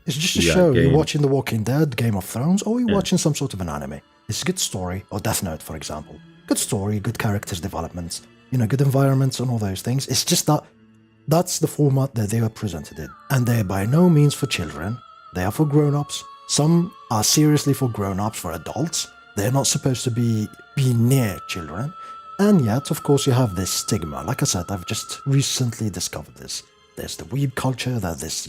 It's just a Yeah, show. You're game. watching The Walking Dead, Game of Thrones, or you're Yeah. watching some sort of an anime. It's a good story, or Death Note, for example. Good story, good characters developments, good environments and all those things. It's just that that's the format that they were presented in. And they're by no means for children. They are for grown-ups. Some are seriously for grown-ups, for adults. They're not supposed to be near children. And yet, of course, you have this stigma. Like I said, I've just recently discovered this. There's the weeb culture, that this,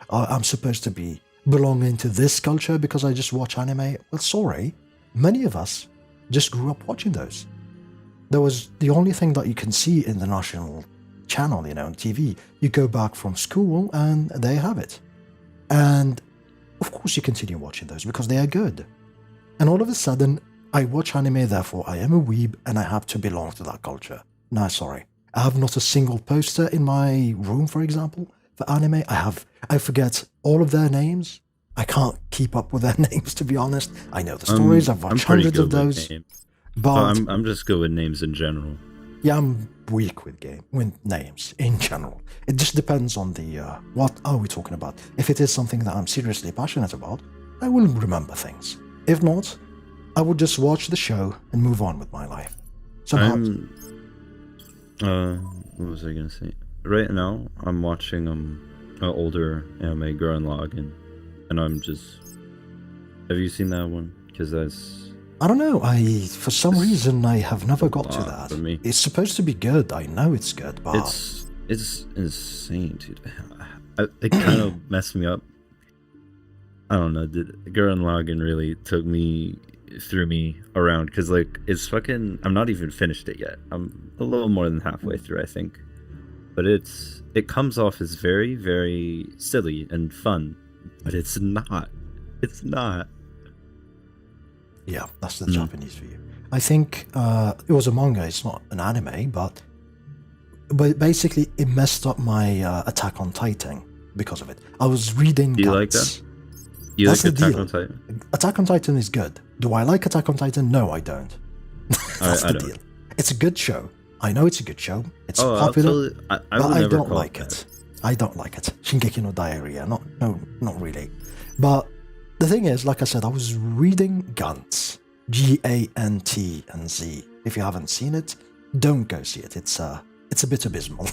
I'm supposed to be belonging to this culture because I just watch anime. Well, sorry. Many of us just grew up watching those. There was the only thing that you can see in the national channel, on TV. You go back from school and they have it. And of course you continue watching those because they are good. And all of a sudden, I watch anime, therefore I am a weeb, and I have to belong to that culture. No, sorry. I have not a single poster in my room, for example, for anime. I forget all of their names. I can't keep up with their names, to be honest. I know the stories. I've watched hundreds of those. But I'm just good with names in general. Yeah, I'm weak with names in general. It just depends on the what are we talking about. If it is something that I'm seriously passionate about, I will remember things. If not, I would just watch the show and move on with my life. Sometimes. What was I gonna say? Right now, I'm watching an older anime, Gurren Lagann, and I'm just. Have you seen that one? Because that's. I don't know. For some reason I have never got to that. For me. It's supposed to be good. I know it's good, but it's insane, dude. It kind of messed me up. I don't know. Gurren Lagann really threw me around because like it's fucking. I'm not even finished it yet. I'm a little more than halfway through, I think. But it comes off as very, very silly and fun, but it's not. It's not. Yeah, that's the Japanese for you. I think it was a manga. It's not an anime, but basically it messed up my Attack on Titan because of it. I was reading. Do you like that? You like Attack on Titan? Attack on Titan is good. Do I like Attack on Titan? No, I don't. That's the deal. It's a good show. I know it's a good show. It's popular, but I don't like it. I don't like it. Shingeki no Diarrhea. Not really. But the thing is, like I said, I was reading Gantz. Gantz. If you haven't seen it, don't go see it. It's a bit abysmal.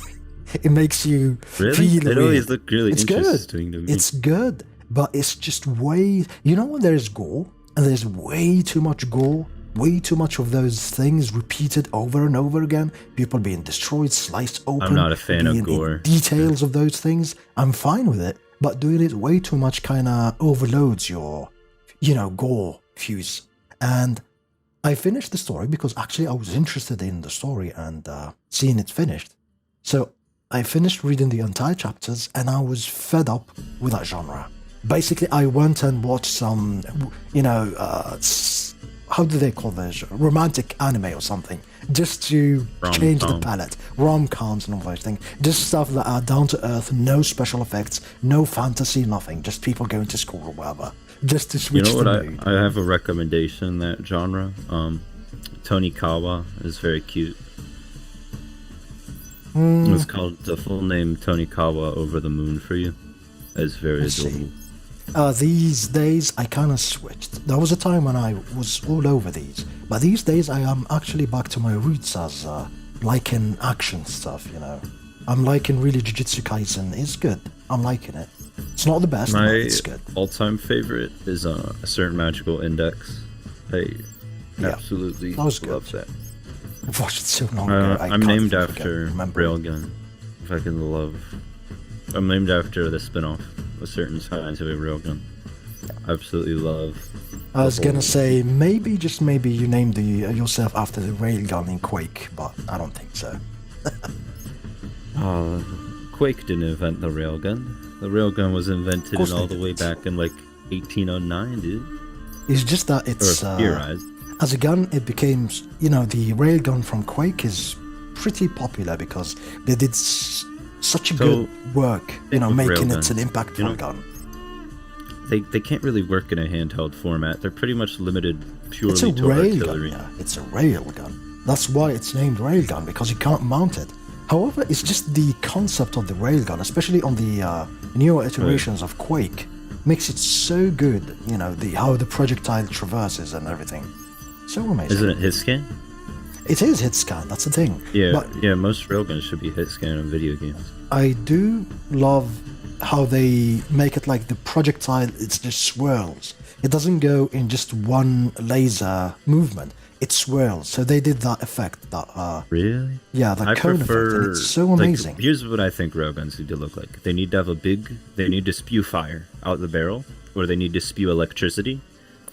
It makes you feel It weird. always looked really It's interesting good. to me. It's good, but it's just way. You know when there is gore and there's way too much gore, way too much of those things repeated over and over again. People being destroyed, sliced open. I'm not a fan of gore. Details of those things. I'm fine with it, but doing it way too much kind of overloads your, gore fuse. And I finished the story because actually I was interested in the story and seeing it finished. So I finished reading the entire chapters and I was fed up with that genre. Basically, I went and watched some, how do they call this? Romantic anime or something, just to change the palette. Rom-coms and all those things. Just stuff that are down to earth, no special effects, no fantasy, nothing. Just people going to school or whatever. Just to switch the mood. I have a recommendation in that genre. Tony Kawa is very cute. It's called the full name Tony Kawa Over the Moon for You. It's very adorable. These days I kind of switched. There was a time when I was all over these, but these days I am actually back to my roots as liking action stuff. I'm liking really Jujutsu Kaisen. It's good. I'm liking it. It's not the best, but it's good. My all-time favorite is a certain magical index. I absolutely love that. I've watched it so long ago. I'm named after Railgun. Fucking love. I'm named after the spin-off, a certain scientific Railgun. Absolutely love. I was gonna say just maybe you named yourself after the railgun in Quake, but I don't think so. Quake didn't invent the railgun. The railgun was invented all the way back in like 1809, dude. It's just that it's theorized. As a gun, it became, the railgun from Quake is pretty popular because they did such a good work, making it an impactful gun. They can't really work in a handheld format. They're pretty much limited purely to artillery. It's a railgun. That's why it's named railgun, because you can't mount it. However, it's just the concept of the railgun, especially on the newer iterations of Quake, makes it so good. How the projectile traverses and everything. So amazing. Isn't it hit scan? It is hit scan. That's the thing. Yeah. Most railguns should be hit scan in video games. I do love how they make it like the projectile. It just swirls. It doesn't go in just one laser movement. It swirls. So they did that effect. Really? Yeah, the cone effect. And it's so amazing. Here's what I think railguns need to look like. They need to have they need to spew fire out the barrel, or they need to spew electricity,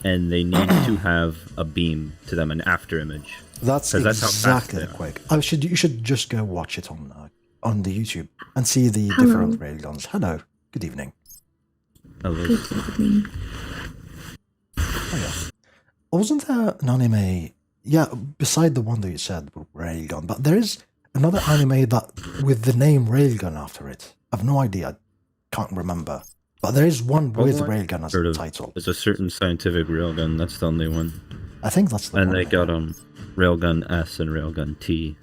and they need to have a beam to them, an after image. That's exactly Quake. You should just go watch it on the YouTube and see the different railguns. Hello. Good evening. Hello. Good evening. Oh, yeah. wasn't there an anime? Yeah, beside the one that you said, Railgun, but there is another anime that with the name Railgun after it. I've no idea. I can't remember. But there is one with Railgun as a title. There's a certain scientific railgun. That's the only one. I think that's the and one. And they got Railgun S and Railgun T.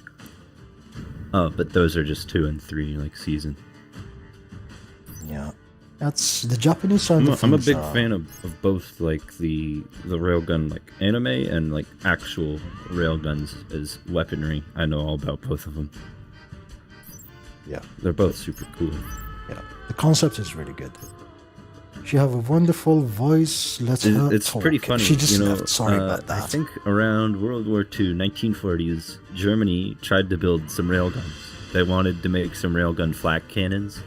Oh, but those are just 2 and 3 like season. Yeah. That's the Japanese side of things. I'm a big fan of both, like the railgun like anime and like actual railguns as weaponry. I know all about both of them. Yeah, they're both super cool. Yeah, the concept is really good. She have a wonderful voice. It's talk. Pretty funny. She just left. Sorry about that. I think around World War II, 1940s, Germany tried to build some railguns. They wanted to make some railgun flak cannons.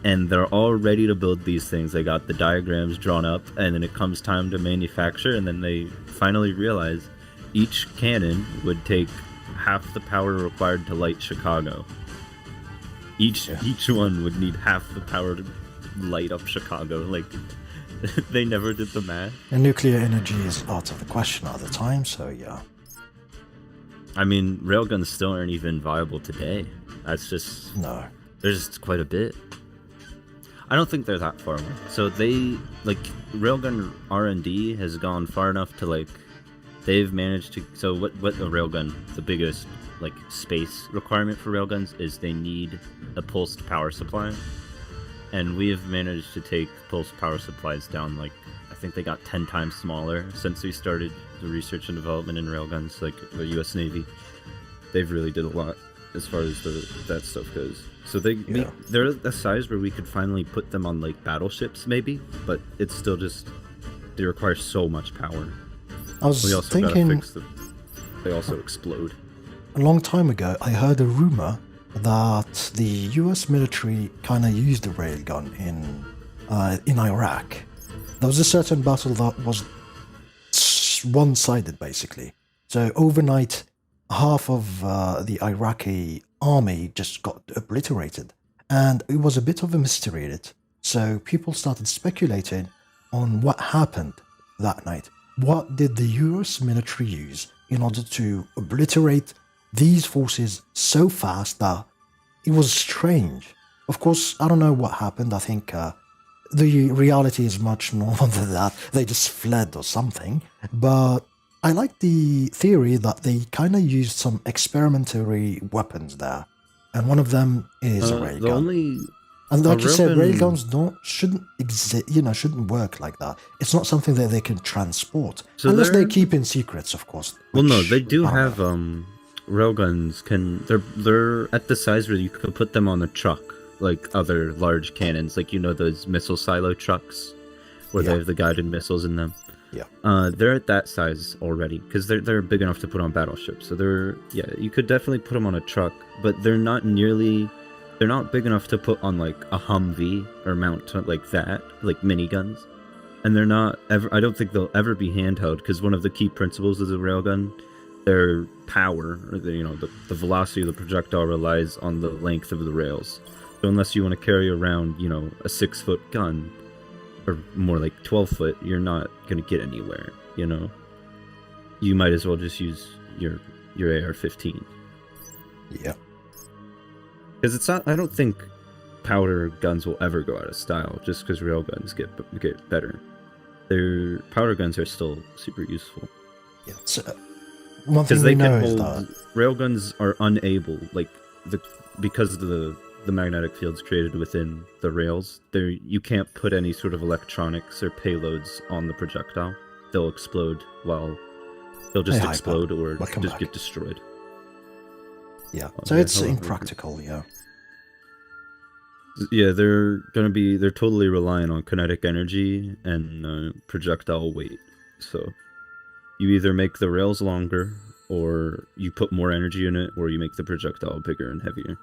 And they're all ready to build these things. They got the diagrams drawn up, and then it comes time to manufacture, and then they finally realize each cannon would take half the power required to light Chicago. Each one would need half the power to light up Chicago. Like, they never did the math. And nuclear energy is out of the question at the time, so yeah. I mean, railguns still aren't even viable today. That's just... No. There's quite a bit. I don't think they're that far away. So they, like, railgun R&D has gone far enough to, like, they've managed to, so what a railgun, the biggest, like, space requirement for railguns is they need a pulsed power supply. And we have managed to take pulsed power supplies down, like, I think they got 10 times smaller since we started the research and development in railguns, like the US Navy. They've really did a lot as far as that stuff goes. So they're a size where we could finally put them on like battleships, maybe, but it's still just they require so much power. I was thinking they also explode. A long time ago, I heard a rumor that the U.S. military kind of used the railgun in Iraq. There was a certain battle that was one-sided, basically. So overnight, half of the Iraqi army just got obliterated, and it was a bit of a mystery in it. So people started speculating on what happened that night. What did the US military use in order to obliterate these forces so fast that it was strange? Of course, I don't know what happened. I think the reality is much more than that. They just fled or something. But I like the theory that they kind of used some experimentary weapons there, and one of them is a railgun. And like you said, railguns shouldn't work like that. It's not something that they can transport, unless they keep in secrets, of course. Well, no, they do have railguns. They're at the size where you could put them on a truck, like other large cannons, like those missile silo trucks, where they have the guided missiles in them. Yeah. They're at that size already because they're big enough to put on battleships. So you could definitely put them on a truck, but they're not big enough to put on like a Humvee or mount like that, like miniguns. And I don't think they'll ever be handheld because one of the key principles of the railgun, their power, or the velocity of the projectile relies on the length of the rails. So unless you want to carry around, a 6-foot gun, or more like 12-foot, you're not going to get anywhere, You might as well just use your AR-15. Yeah. Because it's not, I don't think powder guns will ever go out of style just because railguns get better. Their powder guns are still super useful. Yeah. So, one thing we know is that railguns are unable, because the magnetic fields created within the rails, you can't put any sort of electronics or payloads on the projectile. They'll explode they'll just explode or just get destroyed. Yeah, so it's impractical, yeah. Yeah, they're totally relying on kinetic energy and projectile weight. So you either make the rails longer, or you put more energy in it, or you make the projectile bigger and heavier.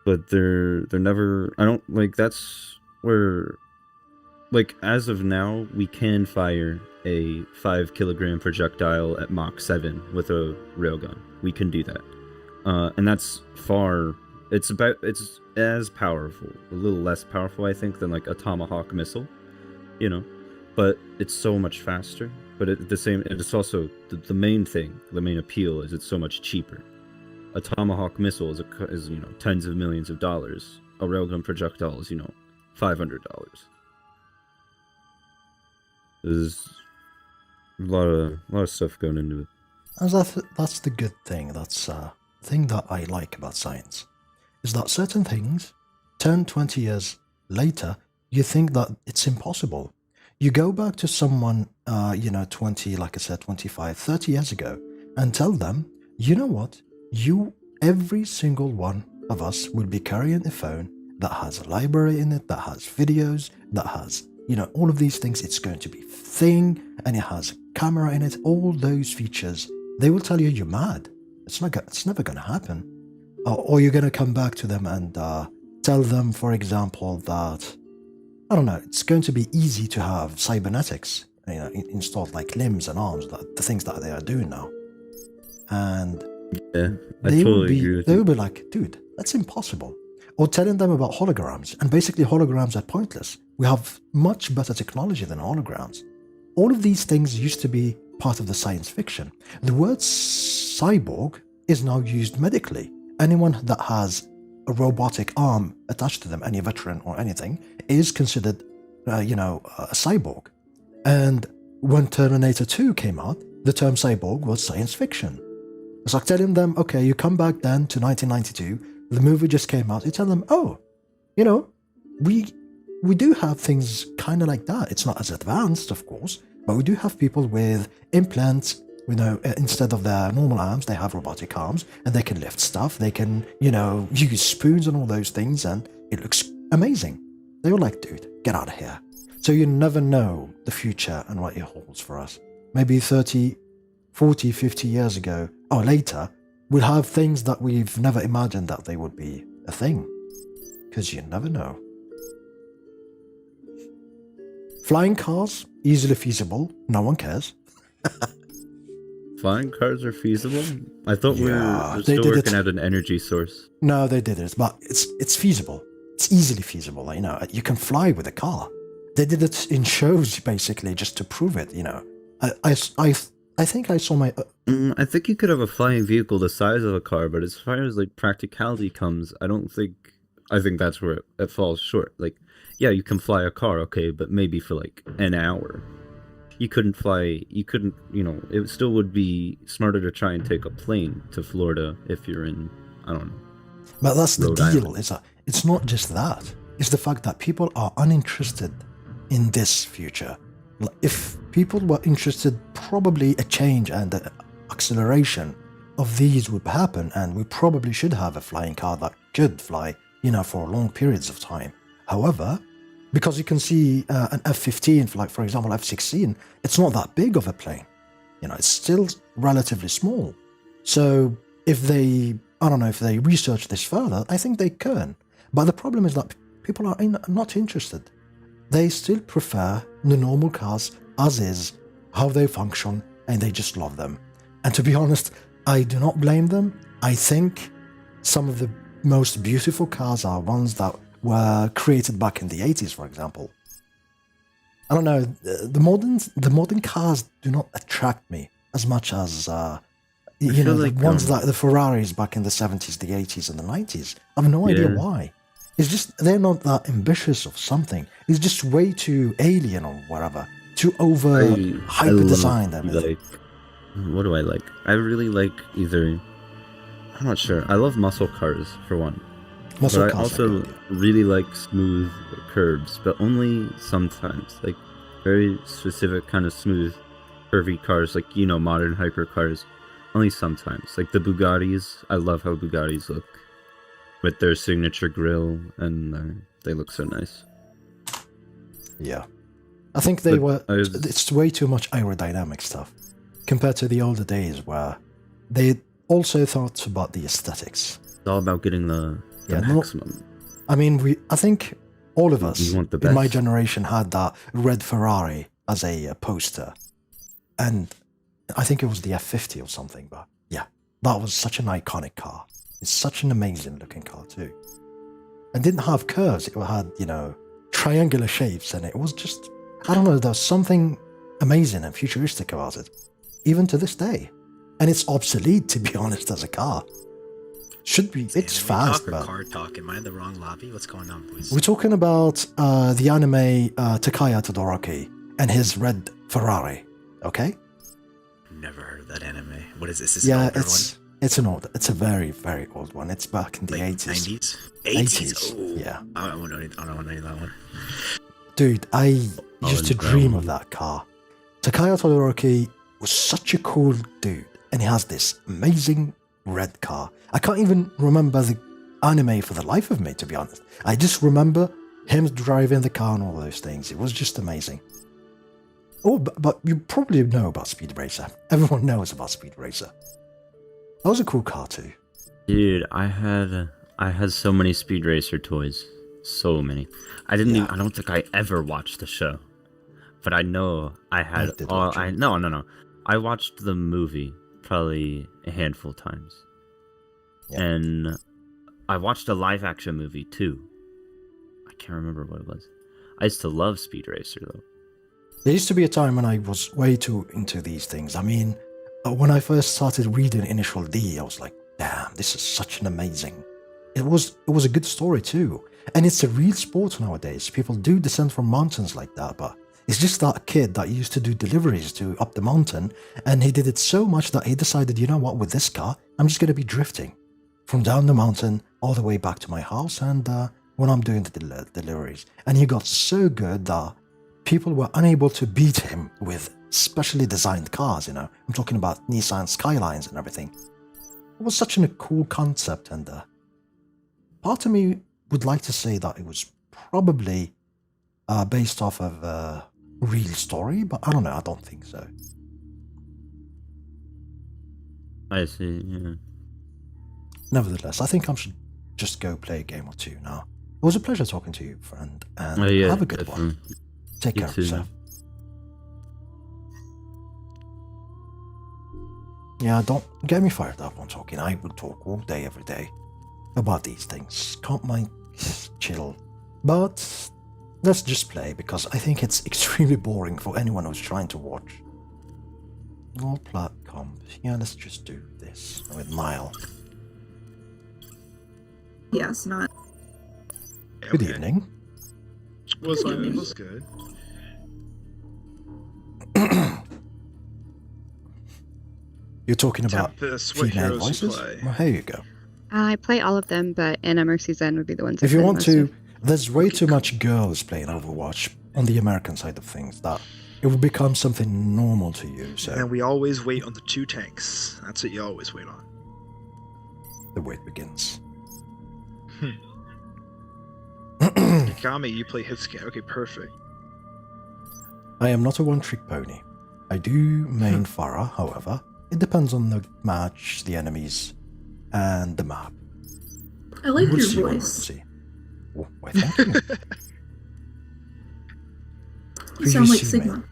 But they're never, that's where, as of now, we can fire a 5-kilogram projectile at Mach 7 with a railgun. We can do that. And that's it's as powerful, a little less powerful, I think, than a Tomahawk missile, but it's so much faster. But at the same, and it's also the main thing, the main appeal is it's so much cheaper. A Tomahawk missile is tens of millions of dollars. A railgun projectile is $500. There's a lot of stuff going into it. And that's the good thing. That's the thing that I like about science, is that certain things, 10, 20 years later, you think that it's impossible. You go back to someone, 20, like I said, 25, 30 years ago, and tell them, you know what? Every single one of us will be carrying a phone that has a library in it, that has videos, that has, all of these things. It's going to be thing, and it has a camera in it, all those features. They will tell you you're mad. It's never going to happen. Or you're going to come back to them and tell them, for example, that, I don't know, it's going to be easy to have cybernetics, installed like limbs and arms, the things that they are doing now. And yeah, I totally agree with you. They will be like, dude, that's impossible. Or telling them about holograms, and basically holograms are pointless. We have much better technology than holograms. All of these things used to be part of the science fiction. The word cyborg is now used medically. Anyone that has a robotic arm attached to them, any veteran or anything, is considered, a cyborg. And when Terminator 2 came out, the term cyborg was science fiction. It's like telling them, okay, you come back then to 1992, the movie just came out, you tell them, oh, we do have things kind of like that. It's not as advanced, of course, but we do have people with implants. Instead of their normal arms, they have robotic arms, and they can lift stuff. They can, use spoons and all those things, and it looks amazing. They were like, dude, get out of here. So you never know the future and what it holds for us. Maybe 30, 40, 50 years ago, or later, we'll have things that we've never imagined that they would be a thing. Because you never know. Flying cars, easily feasible. No one cares. Flying cars are feasible? I thought we were still working at an energy source. No, they did it, but it's feasible. It's easily feasible. You can fly with a car. They did it in shows, basically, just to prove it. I think I saw my. I think you could have a flying vehicle the size of a car, but as far as practicality comes, I think that's where it falls short. Yeah, you can fly a car, okay, but maybe for an hour. It still would be smarter to try and take a plane to Florida if you're in, I don't know. But that's the Rhode deal, Island. is that it's not just that. It's the fact that people are uninterested in this future. If people were interested, probably a change and an acceleration of these would happen, and we probably should have a flying car that could fly, for long periods of time. However, because you can see an F-15, for example, F-16, it's not that big of a plane. It's still relatively small. So if they research this further, I think they can. But the problem is that people are not interested. They still prefer the normal cars as is, how they function, and they just love them. And to be honest, I do not blame them. I think some of the most beautiful cars are ones that were created back in the 80s, for example. I don't know, the modern cars do not attract me as much as the ones like the Ferraris back in the 70s, the 80s, and the 90s. I have no idea why. It's just they're not that ambitious of something. It's just way too alien or whatever, too hyper designed. What do I like? I really like I'm not sure. I love muscle cars for one. But I also really like smooth curbs, but only sometimes. Very specific kind of smooth, curvy cars, modern hypercars. Only sometimes. The Bugattis. I love how Bugattis look. With their signature grille, and they look so nice. Yeah. I think it's way too much aerodynamic stuff, compared to the older days where they also thought about the aesthetics. It's all about getting the maximum. I think all of us in my generation had that red Ferrari as a poster. And I think it was the F50 or something, but yeah, that was such an iconic car. It's such an amazing looking car too. It didn't have curves, it had, triangular shapes, and it was just I don't know, there's something amazing and futuristic about it, even to this day. And it's obsolete, to be honest, as a car. Should be, it's fast, talk or but... car talk? Am I in the wrong lobby? What's going on, boys? We're talking about the anime Takaya Todoroki and his red Ferrari, okay? Never heard of that anime. What is this? Is Yeah, an older it's a very, very old one. It's back in the 80s. 90s? 80s, Oh, yeah. I don't want to know that one. Dude, I used to brown. dream of that car. Takaya Todoroki was such a cool dude, and he has this amazing red car. I can't even remember the anime for the life of me, to be honest. I just remember him driving the car and all those things. It was just amazing. Oh, but you probably know about Speed Racer. Everyone knows about Speed Racer. That was a cool car too. Dude, I had so many Speed Racer toys. So many. I don't think I ever watched the show. But I know I had No. I watched the movie probably a handful of times. Yeah. And I watched a live action movie too. I can't remember what it was. I used to love Speed Racer though. There used to be a time when I was way too into these things. I mean, when I first started reading Initial D, I was like, damn, this is such an amazing... It was a good story too. And it's a real sport nowadays. People do descend from mountains like that, but it's just that kid that used to do deliveries up the mountain, and he did it so much that he decided, you know what, with this car, I'm just going to be drifting from down the mountain all the way back to my house, and when I'm doing the deliveries. And he got so good that people were unable to beat him with specially designed cars, you know. I'm talking about Nissan Skylines and everything. It was such a cool concept, and part of me would like to say that it was probably based off of a real story, but I don't know, I don't think so. I see, yeah. Nevertheless, I think I should just go play a game or two now. It was a pleasure talking to you, friend, and Yeah, have a good definitely. one. Take You care of too. yourself. Yeah, don't get me fired up on talking. I will talk all day, every day about these things. Can't mind chill. But let's just play, because I think it's extremely boring for anyone who's trying to watch. All platforms. Yeah, let's just do this with Mile. Yes, not. Good evening. Was good. You're talking about Tempest, what female heroes you voices? play? Well, here you go. I play all of them, but Anna Mercy's End would be the ones. If I you play want most to, of. there's way too much girls playing Overwatch on the American side of things that it will become something normal to you. So And we always wait on the 2 tanks. That's what you always wait on. the wait begins. Yagami, you play Hitscan. Okay, perfect. I am not a one-trick pony. I do main Farah, however. It depends on the match, the enemies, and the map. I like We'll your see what voice. we'll see. Oh, why, thank you. You sound like see Sigma. me?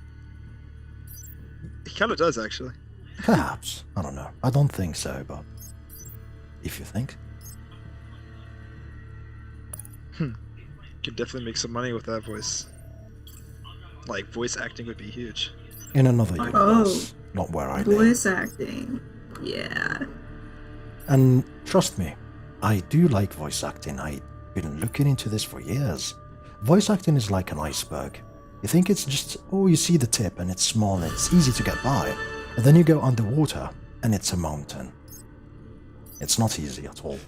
He kind of does, actually. Perhaps. I don't know. I don't think so, but if you think. Could definitely make some money with that voice. Like, voice acting would be huge. In another universe, not where I live. Voice acting. Yeah. And trust me, I do like voice acting. I've been looking into this for years. Voice acting is like an iceberg. You think it's just, you see the tip and it's small and it's easy to get by. And then you go underwater and it's a mountain. It's not easy at all.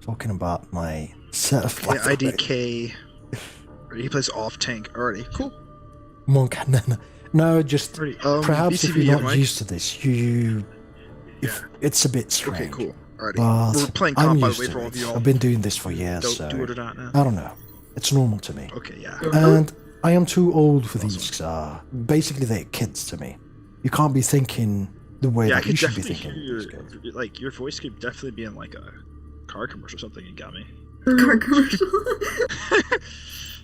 Talking about my set of Yeah, IDK. He plays off tank already. Cool. Monk, no, just Already, perhaps if BTB, you're not Mike? used to this, it's a bit strange. Okay, cool. Alrighty. But We're playing I'm comp, by the used way, to for all of it. you all. I've been doing this for years, Don't so do it or not now. I don't know. It's normal to me. Okay, yeah. And I am too old for these. Basically, they're kids to me. You can't be thinking the way Yeah, I that you could should be definitely thinking. hear your voice could definitely be in like a car commercial or something. You got me. Car commercial.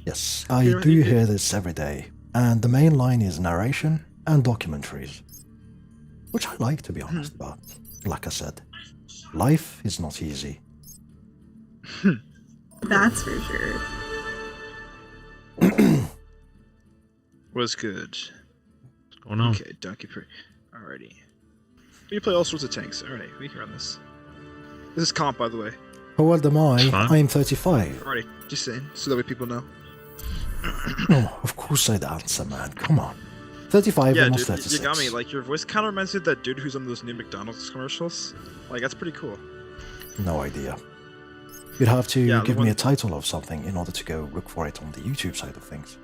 Yes, I do hear this every day. And the main line is narration and documentaries. Which I like, to be honest, but like I said, life is not easy. That's for sure. Was good. What's going on? Okay, Donkey Pre. Alrighty. We play all sorts of tanks. Alright, we can run this. This is comp, by the way. How old am I? Fine. I am 35. Alrighty, just saying, so that way people know. Oh, of course I'd answer, man. Come on. 35, Yeah, almost dude, 36. you got me. Like, your voice kind of reminds me of that dude who's on those new McDonald's commercials. Like, that's pretty cool. No idea. You'd have to Yeah, the give me one- a title of something in order to go look for it on the YouTube side of things.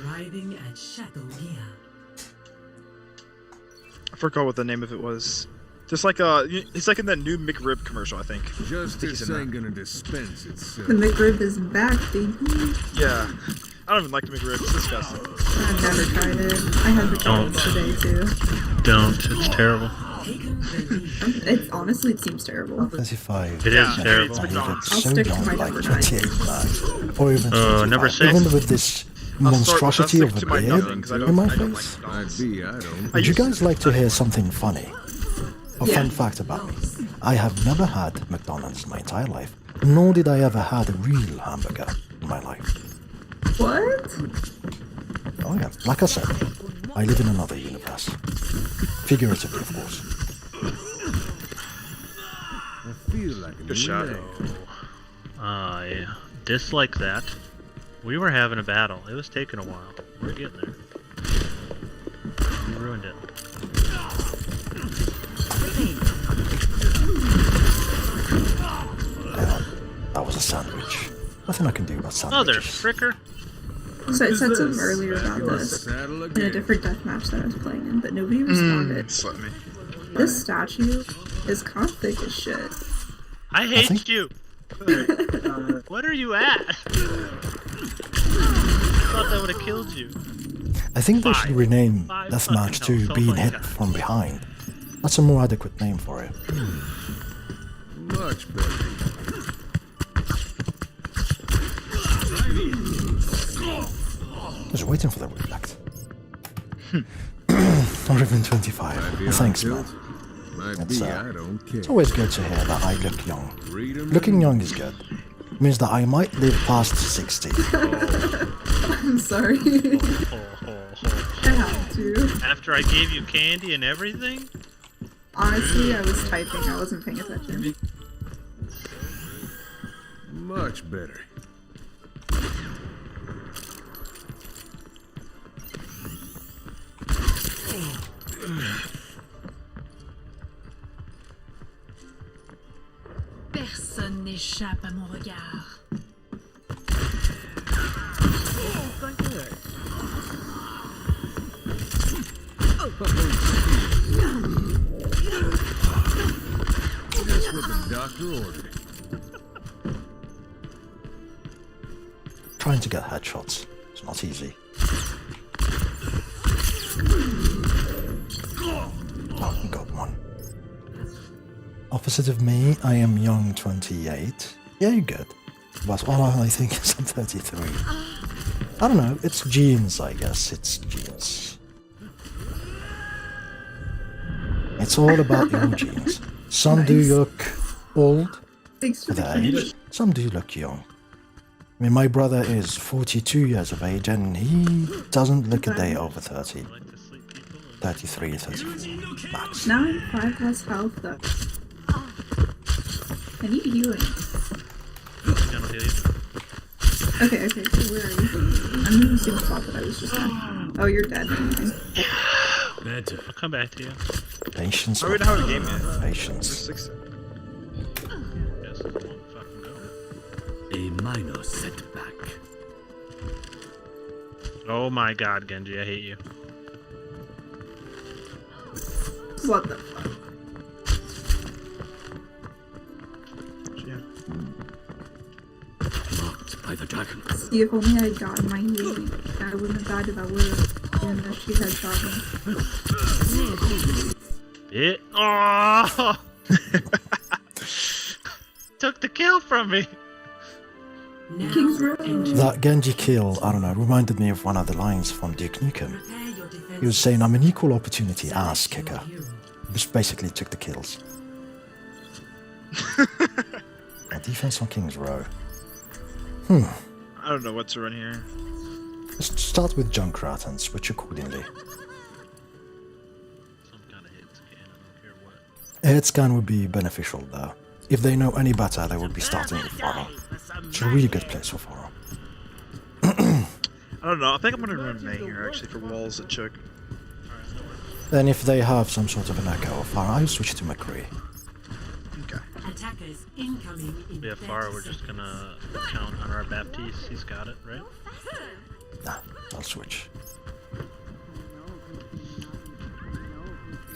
Arriving at Chateauguay. I forgot what the name of it was. Just like he's like in that new McRib commercial, I think. Justice ain't gonna dispense itself. The McRib is back, baby. Yeah. I don't even like the McRib. It's disgusting. I've never tried it. I had McDonald's today too. Don't. It's terrible. It honestly, it seems terrible. 35. It is terrible. I I'll so stick to don't my like number 28, man. Or even 25. number 6. Even with this monstrosity I'll of a stick to my beard nothing, 'cause I in my don't like face. McDonald's. I don't. Would you guys like to hear something funny? A Yeah. fun fact about me. I have never had McDonald's in my entire life, nor did I ever had a real hamburger in my life. What? Oh yeah, like I said, I live in another universe. Figuratively, of course. I feel like a Good shot. I dislike that. We were having a battle. It was taking a while. We're getting there. You ruined it. Yeah, that was a sandwich. Nothing I can do about Mother sandwiches. fricker. So I said something earlier about this saddle in a again. different deathmatch that I was playing in, but nobody responded. Slut me. This statue is kind of thick as shit. I hate think- you. What are you at? I thought that would have killed you. I think they should rename Five deathmatch fucking to hell, being oh my hit God. from behind. That's a more adequate name for it. Much better. I was waiting for the react. Not even 25. Might be Well, on thanks, man. tilt. Might It's, be, I don't care. It's always good to hear that I look young. Freedom Looking young is good. It means that I might live past 60. I'm sorry. I had to. After I gave you candy and everything? Honestly, I was typing. I wasn't paying attention. much better. Personne n'échappe à mon regard. Just what the doctor ordered. Trying to get headshots. It's not easy. Oh, we got one. Opposite of me, I am young 28. Yeah, you're good. But all I think is I'm 33. I don't know, it's genes, I guess. It's genes. It's all about your genes. Some do Nice. look old Thanks for for the their candy. age. Some do look young. I mean, my brother is 42 years of age and he doesn't look a day over 30. 33, 34, max. Now I'm 5 less health though. I need healing. Gonna heal you. Okay, so where are you? I'm in the same spot that I was just at. Oh, you're dead. I'll come back to you. Patience. Oh, we don't have a game yet. Patience. There's 6. Guess it won't fucking go. A minor setback. Oh my god, Genji, I hate you. What the fuck? Marked by the dragon. See, if only I had gotten my healing, I wouldn't have died if I would've. Even though she had shot me. It. Oh! Took the kill from me. King's Row. That Genji kill, I don't know, reminded me of one of the lines from Duke Nukem. He was saying, I'm an equal opportunity ass kicker. Which basically took the kills. Our defense on King's Row. I don't know what to run here. Just start with Junkrat and switch accordingly. Some kind of hit scan, I don't care what. A hit scan would be beneficial though. If they know any better, they would be starting with Pharaoh. It's a really good place for Pharaoh. I don't know. I think I'm gonna run May here actually for walls at Chook. Then if they have some sort of an echo of Pharaoh, I'll switch to McCree. Okay. Attackers incoming in Yeah, far, we're just gonna count on our Baptiste. He's got it, right? Nah, I'll switch.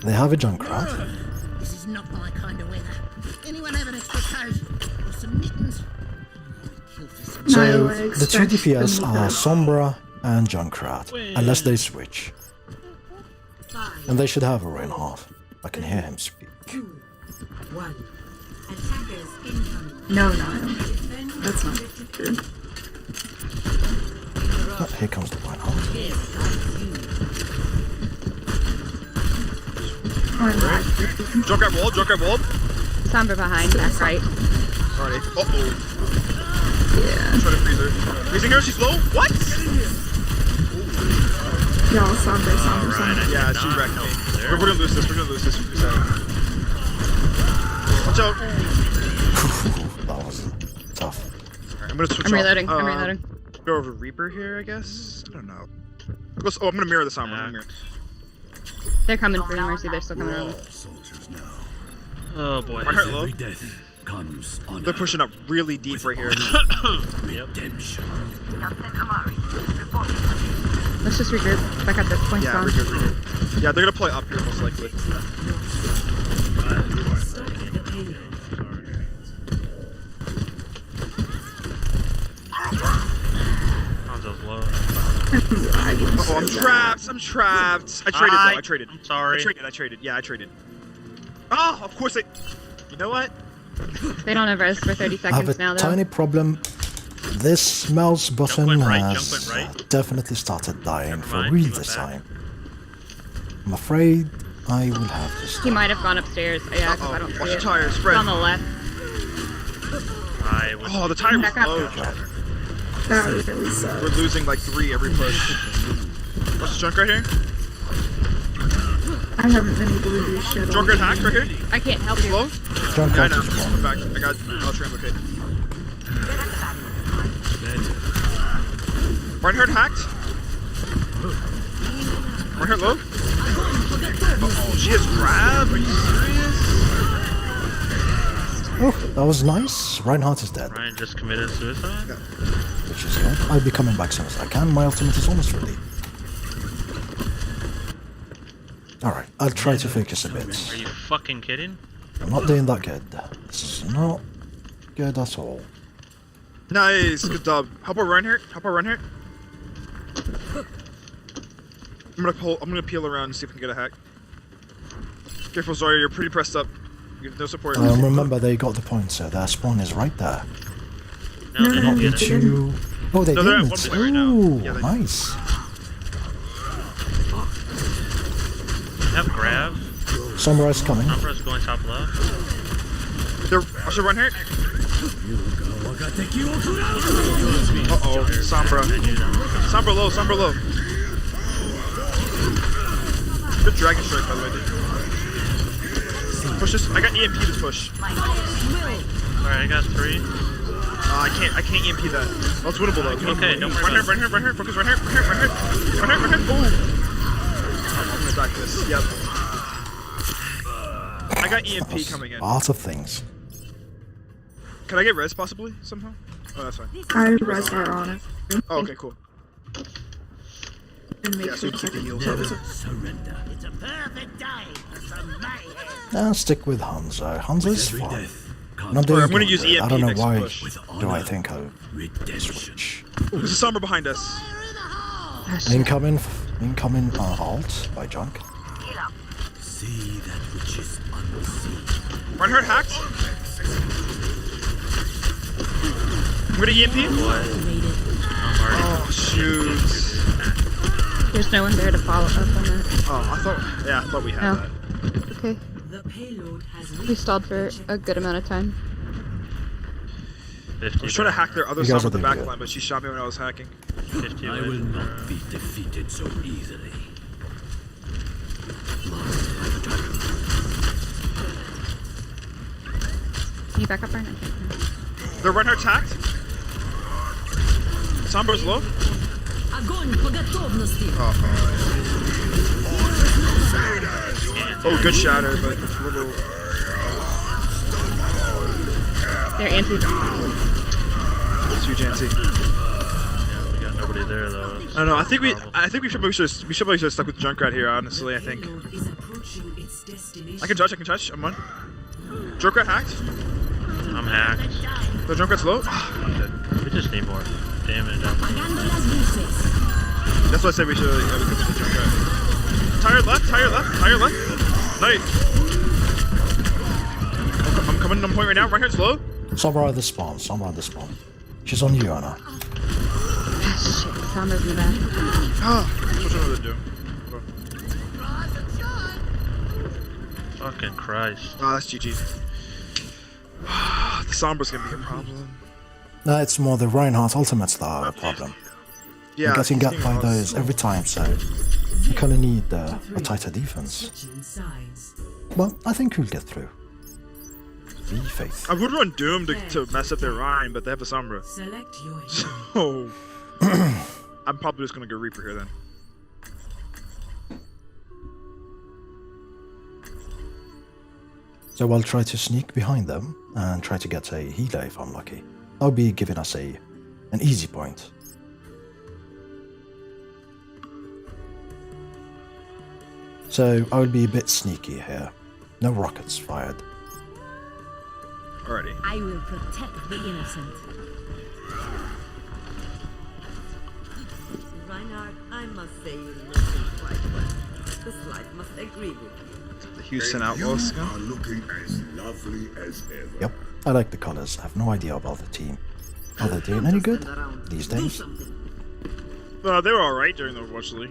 They have a Junkrat. This is not my kind of weather. Anyone have an extra coat or some mittens? So the two DPS are Sombra and Junkrat, unless they switch. And they should have a Reinhardt. I can hear him speak. 2, 1. Attackers incoming. No, I don't. That's not true. Oh, here comes the Reinhardt. Junkrat wall, Junkrat wall. Sombra behind, back right. Alrighty. Uh-oh. Yeah. I'm trying to freeze her. Freezing her, she's low? What? Y'all, Sombra. Yeah, she wrecked me. We're gonna lose this, Watch out. That was tough. Alright, I'm gonna switch I'm off. reloading, I'm reloading. Go over Reaper here, I guess? I don't know. Oh, I'm gonna mirror the Sombra. I'm gonna mirror. They're coming for you, Mercy. They're still coming over. Oh boy. My heart low. Comes on. They're pushing up really deep right here. Redemption. Let's just regroup. Back at the point Yeah, spawn. regroup. Yeah, they're gonna play up here most likely. Hanzo's low. Oh, I'm trapped. I traded though. I traded. I'm sorry. I traded. Yeah, I traded. Oh, of course I. You know what? They don't have res for 30 I have seconds a now, though. tiny problem. This mouse button went right, has jump went right. definitely started dying Never for mind, real he went this back. time. I'm afraid I will have to stop. He might have gone upstairs. Yeah, 'cause I don't see Watch it. the tire, It's spread. on the left. Oh, the tire was Back up. low. That really sucks. We're losing like 3 every push. Watch the junk right here. I haven't been able to do shit. Junkrat hacked right here. I can't help you. Low. Junkrat Yeah, I know. is wrong. I'm back. I got. I'll try and locate. Reinhardt hacked. Reinhardt low. Uh-oh, she has grab. Are you serious? Oh, that was nice. Reinhardt is dead, Ryan just committed suicide? which is good. I'll be coming back as soon as I can. My ultimate is almost ready. Alright, I'll try to focus a bit. Are you fucking kidding? I'm not doing that good. This is not good at all. Nice, good job. Help her Reinhardt. I'm gonna peel around and see if we can get a hack. Careful, Zarya, you're pretty pressed up. You have no support. Remember, they got the point, so their spawn is right there. No, they Not didn't need get it. to... Oh, they No, they're at didn't. 1 right now. Ooh, Yeah, they- nice. Have grab. Sombra's coming. Umbra's going top left. They're also Reinhardt. Uh-oh, Sombra. Sombra low. Good dragon strike, by the way, dude. Push this. I got EMP this push. Alright, I got 3. I can't EMP that. Oh, it's winnable though. It's winnable. Okay, don't worry Reinhardt. Focus Reinhardt. Ooh. I'm gonna back this. Yep. I got EMP coming in. Lots of things. Can I get res possibly somehow? Oh, that's fine. I res are on it. Oh, okay, cool. And make Yeah, so sure you keep the heals. Surrender. It's a perfect day for some mayhem. I'll stick with Hanzo. Hanzo is Every fine. death Not comes doing I'm gonna good use with it. I EMP don't know next why. push. with Do I honor. think I'll Redemption. switch? Ooh, there's a Sombra behind us. Incoming alt by Junk. See that which is unseen. Reinhardt hacked. I'm gonna EMP. Oh shoot. There's no one there to follow up on that. Oh, I thought we had No. that. Okay. The payload has We stalled for a good amount of time. I was trying to hack their other You guys Sombra with the are back doing line, but she shot me when I was hacking. 50 I will not be defeated so easily. Can you back up, Brian? They're right here attacked. Sombra's low. Oh, good shatter, but it's a little. They're anti. It's huge anti. Yeah, we got nobody there though. I don't know. I think we should have stuck with Junkrat here. Honestly, I think. I can touch. I'm on. Junkrat hacked. I'm hacked. The Junkrat's low. We just need more damage. That's why I said we should. Yeah, we could do the Junkrat. Tire left. Nice. I'm coming on point right now. Right here, it's low. Sombra at the spawn. She's on you, Anna. Shit, Sombra's in the back. What's another do? Fucking Christ. Oh, that's GG. The Sombra's gonna be a problem. No, it's more the Reinhardt ultimates that are a problem. Yeah, You're getting he's got by those every time, so you kind of need a tighter defense. Well, I think we'll get through. Be faith. I would run Doom to mess up their Rhine, but they have a Sombra. So I'm probably just gonna go Reaper here then. So I'll try to sneak behind them and try to get a healer if I'm lucky. That'll be giving us an easy point. So I will be a bit sneaky here. No rockets fired. Alrighty. I will protect the innocent. Reinhardt, I must say you listen quite well. The slide must agree with you. The Houston Outlaws. You are looking as lovely as ever. Yep, I like the colors. I have no idea about the team. Are they doing any good these days? They were alright during the Overwatch League.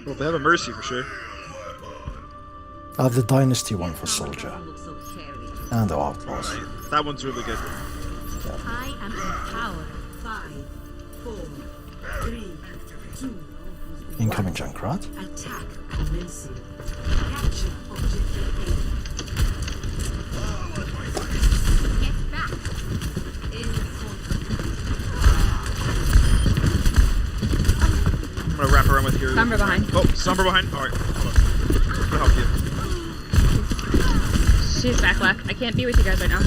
Well, they have a Mercy for sure. I have the Dynasty one for Soldier. And the Outlaws. That one's really good. I am empowered. 5, 4, 3, 2. Incoming Junkrat. Attack commencing. Capture objective A. Get back. I'm gonna wrap around with your. Sombra behind. Oh, Sombra behind. Alright, hold on. I'm gonna help you. She's back left. I can't be with you guys right now.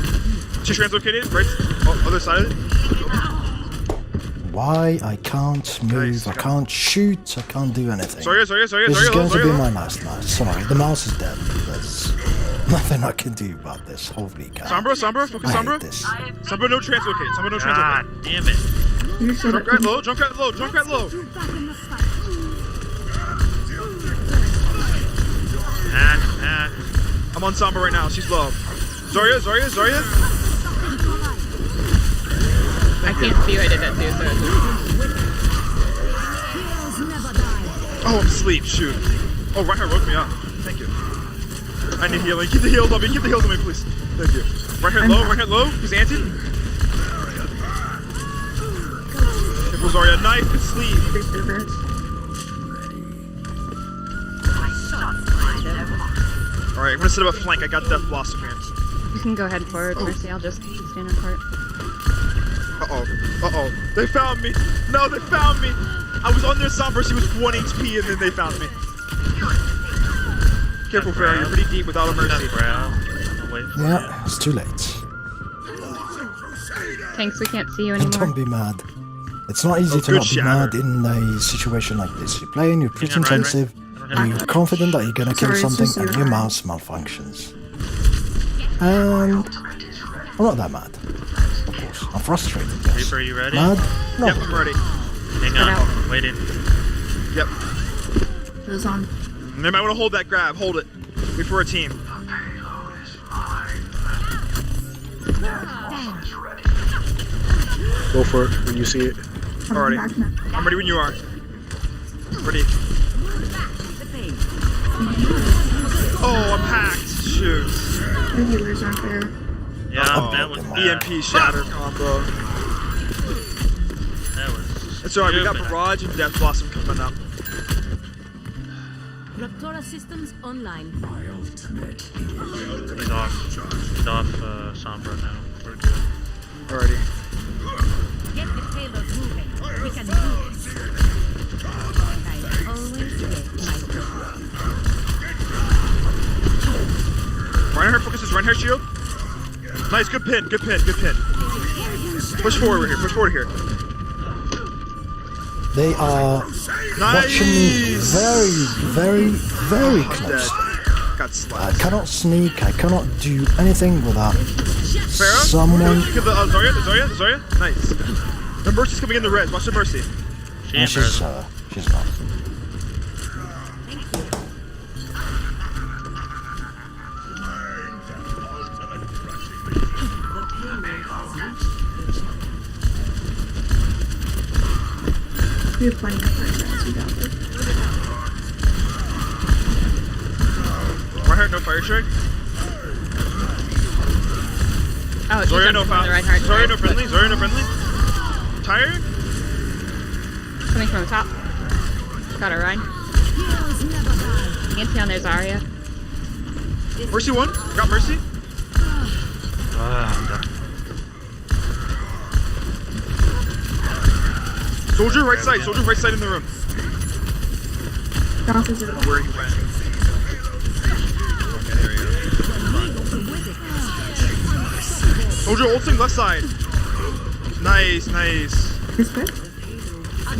She's translocated, right? Oh, other side of it. Why I can't move, I can't shoot, I can't do anything. Sorry. This is going to be my last match. Sorry, the mouse is dead. There's nothing I can do about this. Holy cow. Sombra, focus I hate Sombra. this. Sombra no translocate. Sombra no God translocate. damn it. Junkrat low. Hack. I'm on Sombra right now. She's low. Zarya. I can't see you. I did that too, so Oh, I'm asleep. Shoot. Oh, Reinhardt woke me up. Thank you. I need healing. Keep the heals on me. Please. Thank you. Reinhardt low. He's anti. Careful, Zarya. Knife and sleeve. Alright, I'm gonna set up a flank. I got Death Blossom here. you can go ahead forward, Mercy. I'll just stand in court. Uh-oh. They found me. No, they found me. I was on their Sombra. She was 1 HP, and then they found me. Careful, Farrah. You're pretty deep without a Mercy. Yeah, it's too late. Thanks, we can't see you And anymore. don't be mad. It's not easy to not be mad in a situation like this. You're playing, you're pretty intensive, you're confident that you're gonna kill something, and your mouse malfunctions. And I'm not that mad. Of course, I'm frustrated. Yes. Reaper, you ready? Mad? No. Yep, I'm ready. Hang on, waiting. Yep. It was on. They might want to hold that grab. Hold it. Wait for a team. Go for it when you see it. Alrighty. I'm ready when you are. Ready. Oh, I'm hacked. Shoot. The healers aren't there. Yeah, that was bad. EMP shatter combo. That was. It's alright, we got stupid. Barrage and Death Blossom coming up. Raptora systems online. He's off Sombra now. We're good. Alrighty. Get the payload moving. We can do this. I always get my Reinhardt focuses Reinhardt shield. Nice, good pin, good pin, good pin. Push forward here, push forward here. They are watching me very, very close. Got I slapped. cannot sneak, I cannot do anything without Pharah? someone. Give the Zarya. Nice. The Mercy's coming in the res. Watch the Mercy. No, she's not. We have plenty of time, we got this. Reinhardt, no fire strike. Oh, Zarya, no foul. Reinhardt. Zarya, no friendly. Zarya, no friendly. Tired? Coming from the top. Got a Ryan. Anti on there, Zarya. Mercy one. Got Mercy. I'm done. Soldier right side. Soldier right side in the room. Where he went. Okay, there he is. Soldier ulting left side. Nice, nice.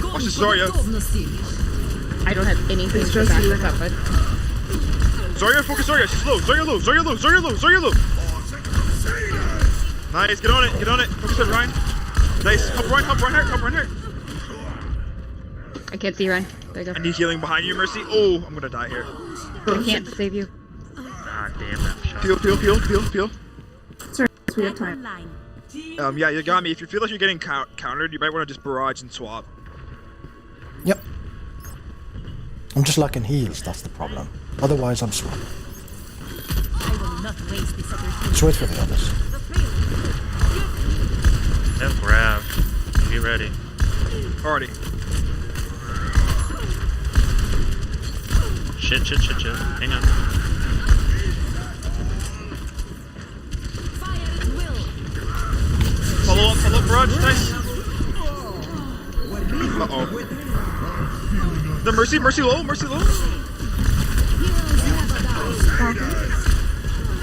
Watch this Zarya. I don't have anything to back this up with. Zarya, focus Zarya. She's low. Zarya low. Zarya low. Zarya low. Zarya low. Nice. Get on it. Get on it. Focus on Ryan. Nice. Help Ryan. Help Reinhardt. Help Reinhardt. I can't see Ryan. There you go. I need healing behind you, Mercy. Oh, I'm gonna die here. I can't save you. Ah, damn that shot. Peel. Sorry, we have time. Yeah, you got me. If you feel like you're getting countered, you might want to just barrage and swap. Yep. I'm just lacking heals, that's the problem. Otherwise, I'm swapping. I will not waste this opportunity. Let's wait for the others. Have grab. Get ready. Alrighty. Shit. Hang on. Follow up, barrage. Nice. Uh-oh. The Mercy low.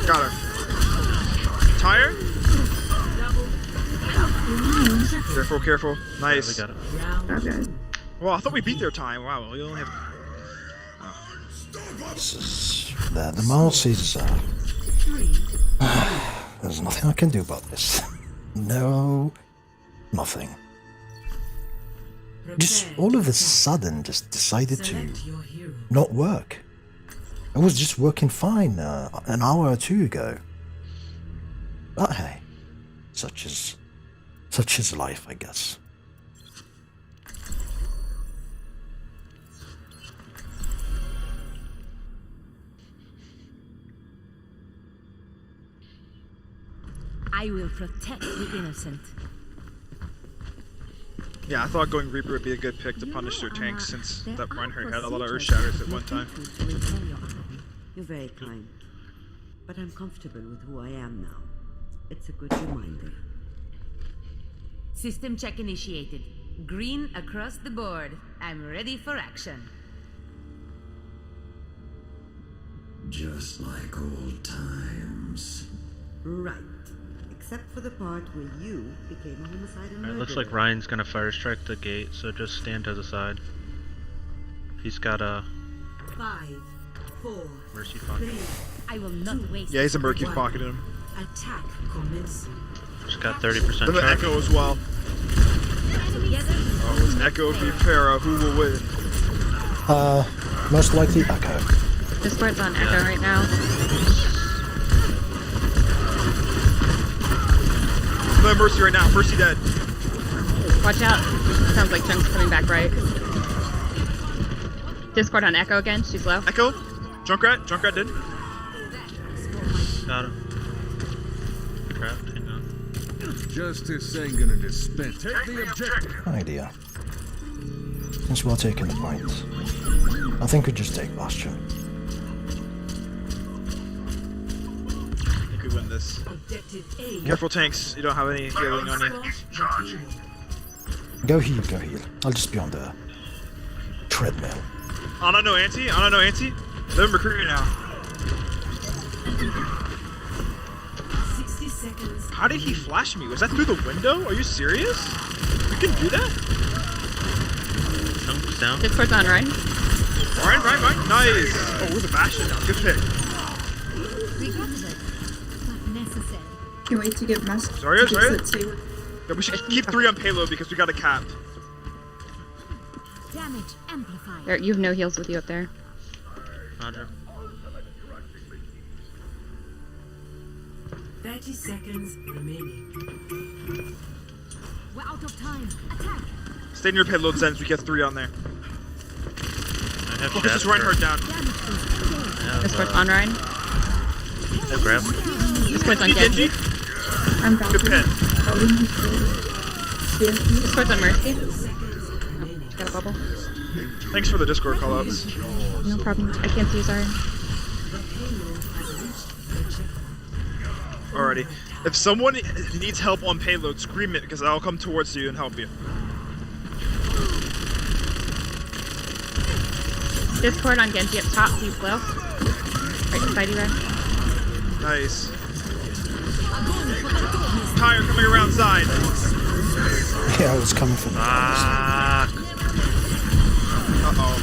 Got her. Tired? Careful. Nice. We got it. Okay. Well, I thought we beat their time. Wow, we only have... This is... The mouse is... There's nothing I can do about this. No... Nothing. Just all of a sudden just decided to not work. It was just working fine an hour or two ago. But hey, such is life, I guess. I will protect the innocent. Yeah, I thought going Reaper would be a good pick to punish their tanks since that Reinhardt had a lot of Earth Shatters at one time. You're very kind. But I'm comfortable with who I am now. It's a good reminder. System check initiated. Green across the board. I'm ready for action. Just like old times. Right. Except for the part where you became a homicidal murderer. It looks like Ryan's gonna fire strike the gate, so just stand to the side. He's got a 5, 4, mercy pocket. 3. I will not waste. Yeah, he's a Mercy's pocketed him. Attack commence. Just got 30% The charge. Echo as well. Oh, it's Echo v Pharah. Who will win? Most likely Echo. Discord's on Echo right now. No Mercy right now. Mercy dead. Watch out. Sounds like Junk's coming back right. Discord on Echo again. She's low. Echo. Junkrat dead. Got him. Trapped, hang on. Justice ain't gonna dispense. Take the objective. Idea. Since we're taking the point, I think we just take Bastion. I think we win this. Careful, tanks. You don't have any healing on you. Go heal, go heal. I'll just be on the treadmill. Ana no anti? Ana no anti? They're recruiting now. 60 seconds. How did he flash me? Was that through the window? Are you serious? You can do that? Chunks down. Discord's on, right? Right. Nice. Oh, we're the Bastion now. Good pick. Necessary. Can't wait to get messages. Sorry. that say we're- Yeah, we should keep 3 on payload because we got a cap. Damage amplified. There, you have no heals with you up there. Roger. 30 seconds remaining. We're out of time. Attack. Stay near payload Zens. We get 3 on there. I have Focus this Shatter. Reinhardt down. Discord's on, Ryan. No grab. Discord's on Genji. Genji. I'm back. Good pin. Discord's on Mercy. Got a bubble. Thanks for the Discord callouts. No problem. I can't see, sorry. Alrighty. If someone needs help on payload, scream it because I'll come towards you and help you. Discord on Genji up top, he's low. Right beside you, Ryan. Nice. Tire coming around side. Yeah, I was coming from the Uh-oh.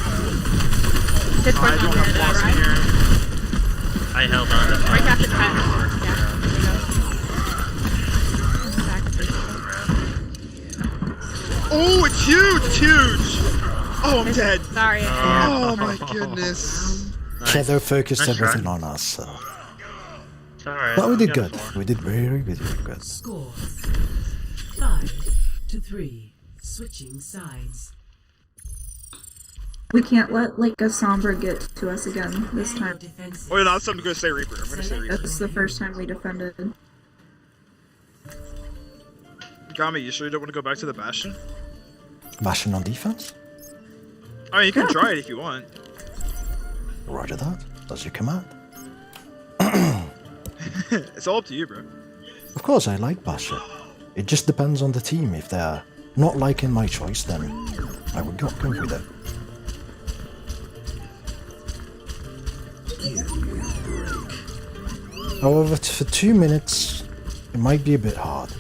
Discord's I on don't have blocks in Ryan. here. I held on to Right after the pass. Yeah, there you go. Back. Oh, it's huge! It's huge! Oh, I'm dead. Sorry. Oh my goodness. Yeah, they focused Nice everything try. on us, so. It's alright. But we did got a good. score. We did very good. Score 5-3. Switching sides. We can't let like a Sombra get to us again this time. Oh yeah, no, I'm gonna say Reaper. I'm gonna say Reaper. That's the first time we defended. Gami, you sure you don't want to go back to the Bastion? Bastion on defense? I mean, you can try it if you want. Roger that. That's your command. It's all up to you, bro. Of course, I like Bastion. It just depends on the team. If they're not liking my choice, then I would go with it. However, for 2 minutes, it might be a bit hard.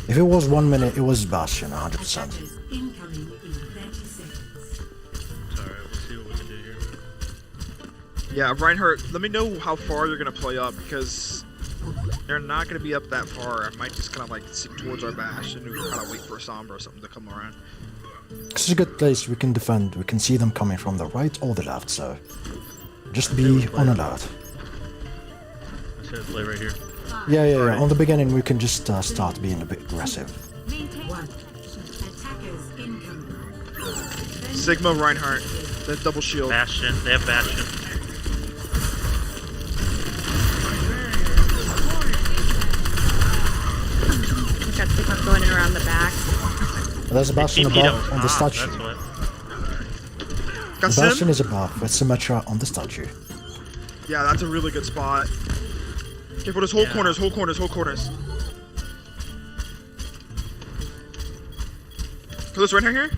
If it was 1 minute, it was Bastion, 100%. Incoming in 30 seconds. It's alright, we'll see what we can do here. Yeah, Reinhardt, let me know how far you're gonna play up because they're not gonna be up that far. I might just kind of like sit towards our Bastion and kind of wait for a Sombra or something to come around. It's a good place we can defend. We can see them coming from the right or the left, so just be on alert. I said play right here. Yeah. On the beginning, we can just start being a bit aggressive. Attackers incoming. Sigma, Reinhardt, that double shield. Bastion. They have Bastion. We've got Sigma going in around the back. There's a Bastion above on the statue. That's what. Got The Bastion Sim? is above with Symmetra on the statue. Yeah, that's a really good spot. Careful, there's whole corners, whole corners. Kill this Reinhardt here?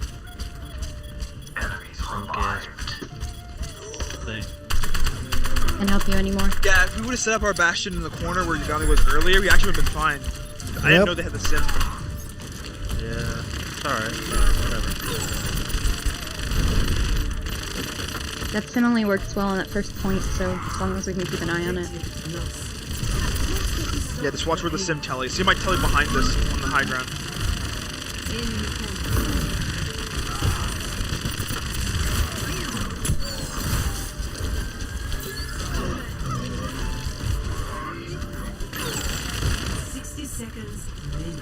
Can't help you anymore. Yeah, if we would have set up our Bastion in the corner where Yagami was earlier, we actually would have been fine. I didn't know they had the Sim. Yeah, it's alright. Whatever. That sim only works well on that first point, so as long as we can keep an eye on it. Yeah, just watch where the Sim telly. See my telly behind us on the high ground.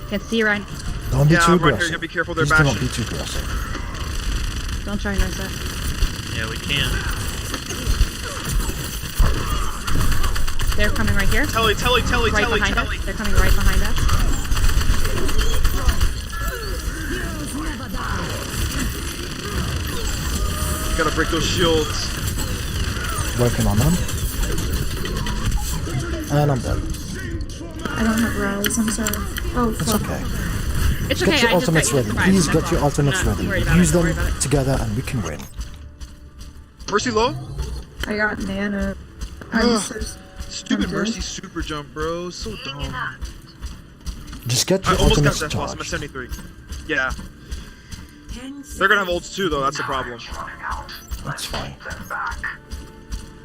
Can't see you, Ryan. Don't be Yeah, too I'm right here. aggressive. Gotta be careful, they're Please do not Bastion. be too aggressive. Don't try and nose that. Yeah, we can. They're coming right here. Telly. Right behind us. They're coming right behind us. Gotta break those shields. Working on them. And I'm dead. I don't have rails, I'm sorry. Oh, It's fuck. okay. It's Get okay. your I just ultimates got you ready. surprised. Please That's get your all. ultimates I'm not ready. worried about Use it. Don't worry them about it. together and we can win. Mercy low. I got Nana. I'm so Stupid tempted. Mercy super jump, bro. So dumb. Just get I your almost got ultimates Death Boss. I'm at charged. 73. Yeah. They're gonna have ults too, though. That's the problem. That's fine.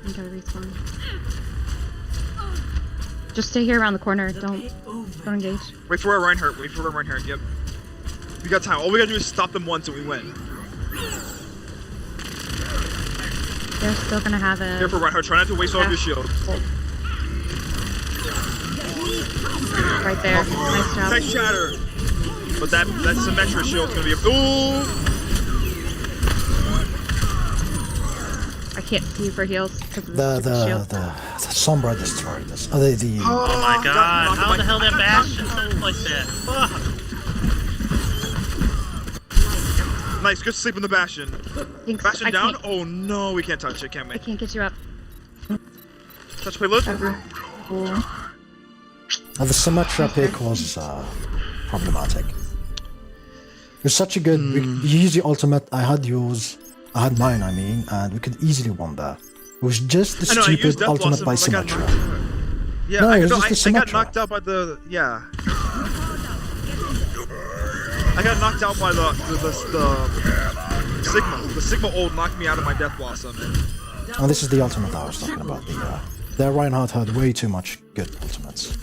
I'm gonna respawn. Just stay here around the corner. Don't engage. Wait for a Reinhardt. Yep. We got time. All we gotta do is stop them once and we win. They're still gonna have a. Careful, Reinhardt. Try not to waste all of your shield. Right there. Nice job. Nice shatter. But that Symmetra shield's gonna be a. Ooh! I can't see you for heals because of the shield. The Sombra destroyed us. Oh, the Oh my god, how the hell that Bastion sold like that? Fuck! Nice, good sleep in the Bastion. Thanks. Bastion I down? can't- Oh no, we can't touch it, can we? I can't get you up. Touch payload? the Symmetra pick was problematic. It was such a good. You used your ultimate. I had yours. I had mine. I mean, and we could easily won that. It was just the I know, I used stupid Death ultimate Blossom, by but I got Symmetra. Yeah, No, I, it was no, just I the got Symmetra. knocked out by the. Yeah. I got knocked out by the Sigma. The Sigma ult knocked me out of my Death Blossom. And this is the ultimate I was talking about. Their Reinhardt had way too much good ultimates.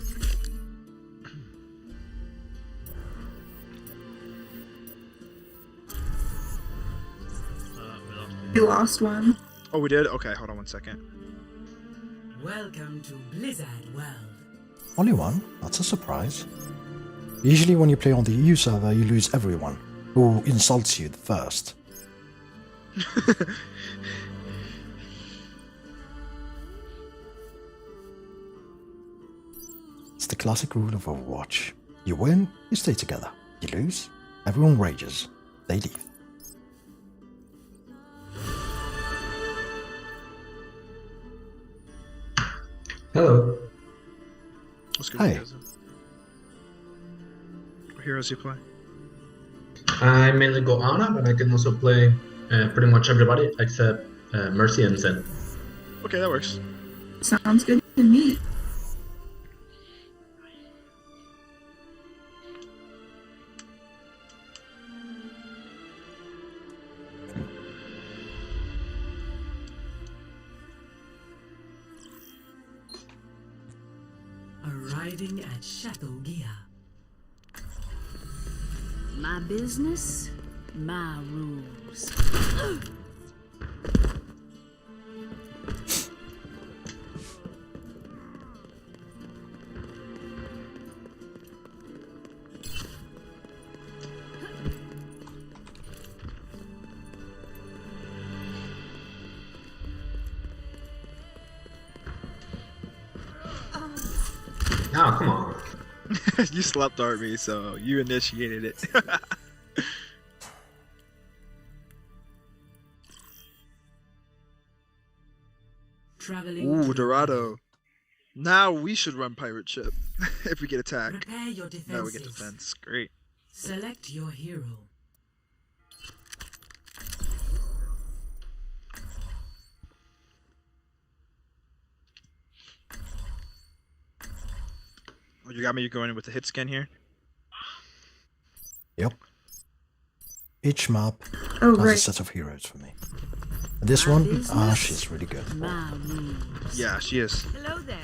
We lost one. Oh, we did? Okay, hold on 1 second. Welcome to Blizzard World. Only one? That's a surprise. Usually when you play on the EU server, you lose everyone who insults you first. It's the classic rule of Overwatch. You win, you stay together. You lose, everyone rages. They leave. Hello. What's good, Hi. guys? What heroes you play? I mainly go Ana, but I can also play pretty much everybody except Mercy and Zen. Okay, that works. Sounds good to me. Arriving at Chateau Gia. My business, my rules. Oh, come on. You slept on me, so you initiated it. Traveling Ooh, to Dorado. Now we should run pirate ship if we get attacked. Prepare your Now we get defenses. defense. Great. Select your hero. Oh, you got me going in with the hit scan here? Yep. Each map Oh, has a right. set of heroes for me. This one, she's really good. My rules. Yeah, she is. Hello there.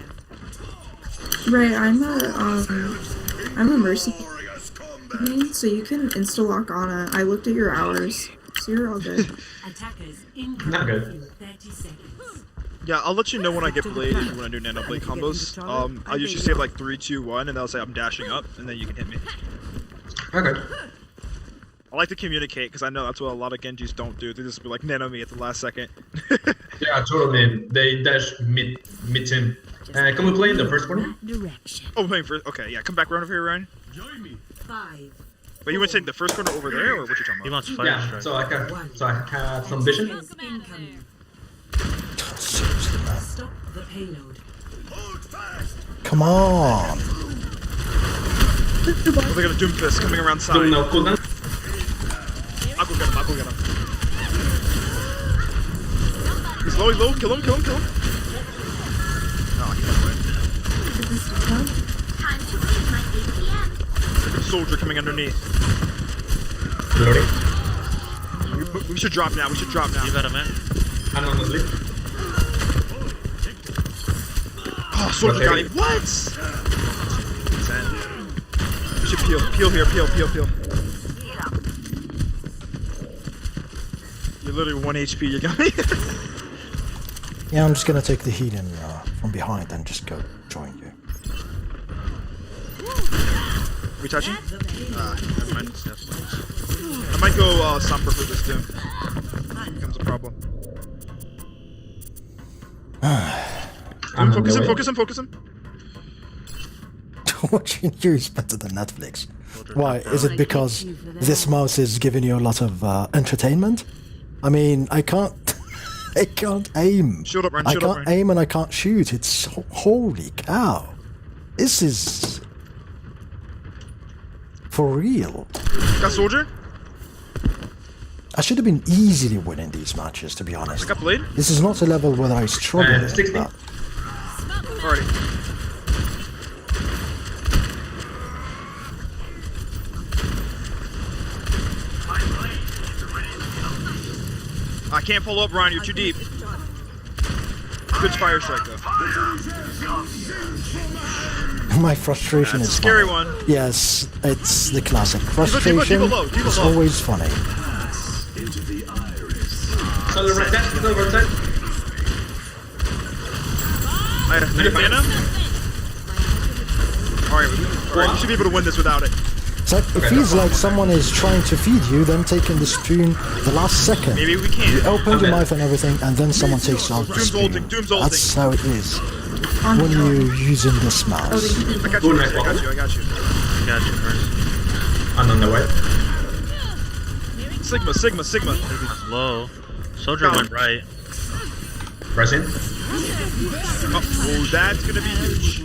Ray, I'm a Mercy main, so you can insta-lock Ana. I looked at your hours, so you're all good. Attackers Not good. in 30 seconds. Yeah, I'll let you know when I get bladed when I do nano blade combos. I usually say like 3, 2, 1, and I'll say I'm dashing up, and then you can hit me. Okay. I like to communicate because I know that's what a lot of Genjis don't do. They just be like nano me at the last second. Yeah, totally. They dash mid team. Can we play in the first corner? Oh, playing first. Okay, yeah. Come back around over here, Ryan. Join me. 5. But you went saying the first corner over there, or what you talking about? He wants fire Yeah. strike. So I have some vision. Stop the payload. Come on. Oh, they got a Doom Fist coming around side. Doom no cooldown. I'll go get him. I'll go get him. He's low. He's low. Kill him. Kill him. Kill him. Oh, he got away. There's a soldier coming underneath. Loading. We should drop now. We should drop now. You better, man. I'm on the sleep. Oh, soldier got him. What? We should peel. Peel here. Peel. Peel. Peel. You're literally 1 HP. You got me. Yeah, I'm just gonna take the heat in from behind and just go join you. We touching? Never mind. I might go Somber for this Doom. Becomes a problem. Focus him. Focus him. Focus him. Watching you is better than Netflix. Why? Is it because this mouse is giving you a lot of entertainment? I mean, I can't aim. Shield up, Ryan. I Shield up, can't Ryan. aim and I can't shoot. It's holy cow. This is for real. Got soldier. I should have been easily winning these matches, to be honest. Got blade. This is not a level where I struggle with 60. that. Alrighty. I can't pull up, Ryan. You're too deep. Good fire strike, though. My frustration That's is a scary funny. one. Yes, it's the classic. Frustration is low. always funny. Soldier right there. Soldier right there. I have mana. Alright, we should be able to win this without it. It's like, it feels like someone is trying to feed you, then taking the spoon the last second. Maybe we can. You open your mouth and everything, and then someone takes out the spoon. That's how it is when you're using this mouse. I got you. I got you. I got you. I got you first. I'm on the way. Sigma. Sigma's low. Soldier went right. Press in. Oh, that's gonna be huge.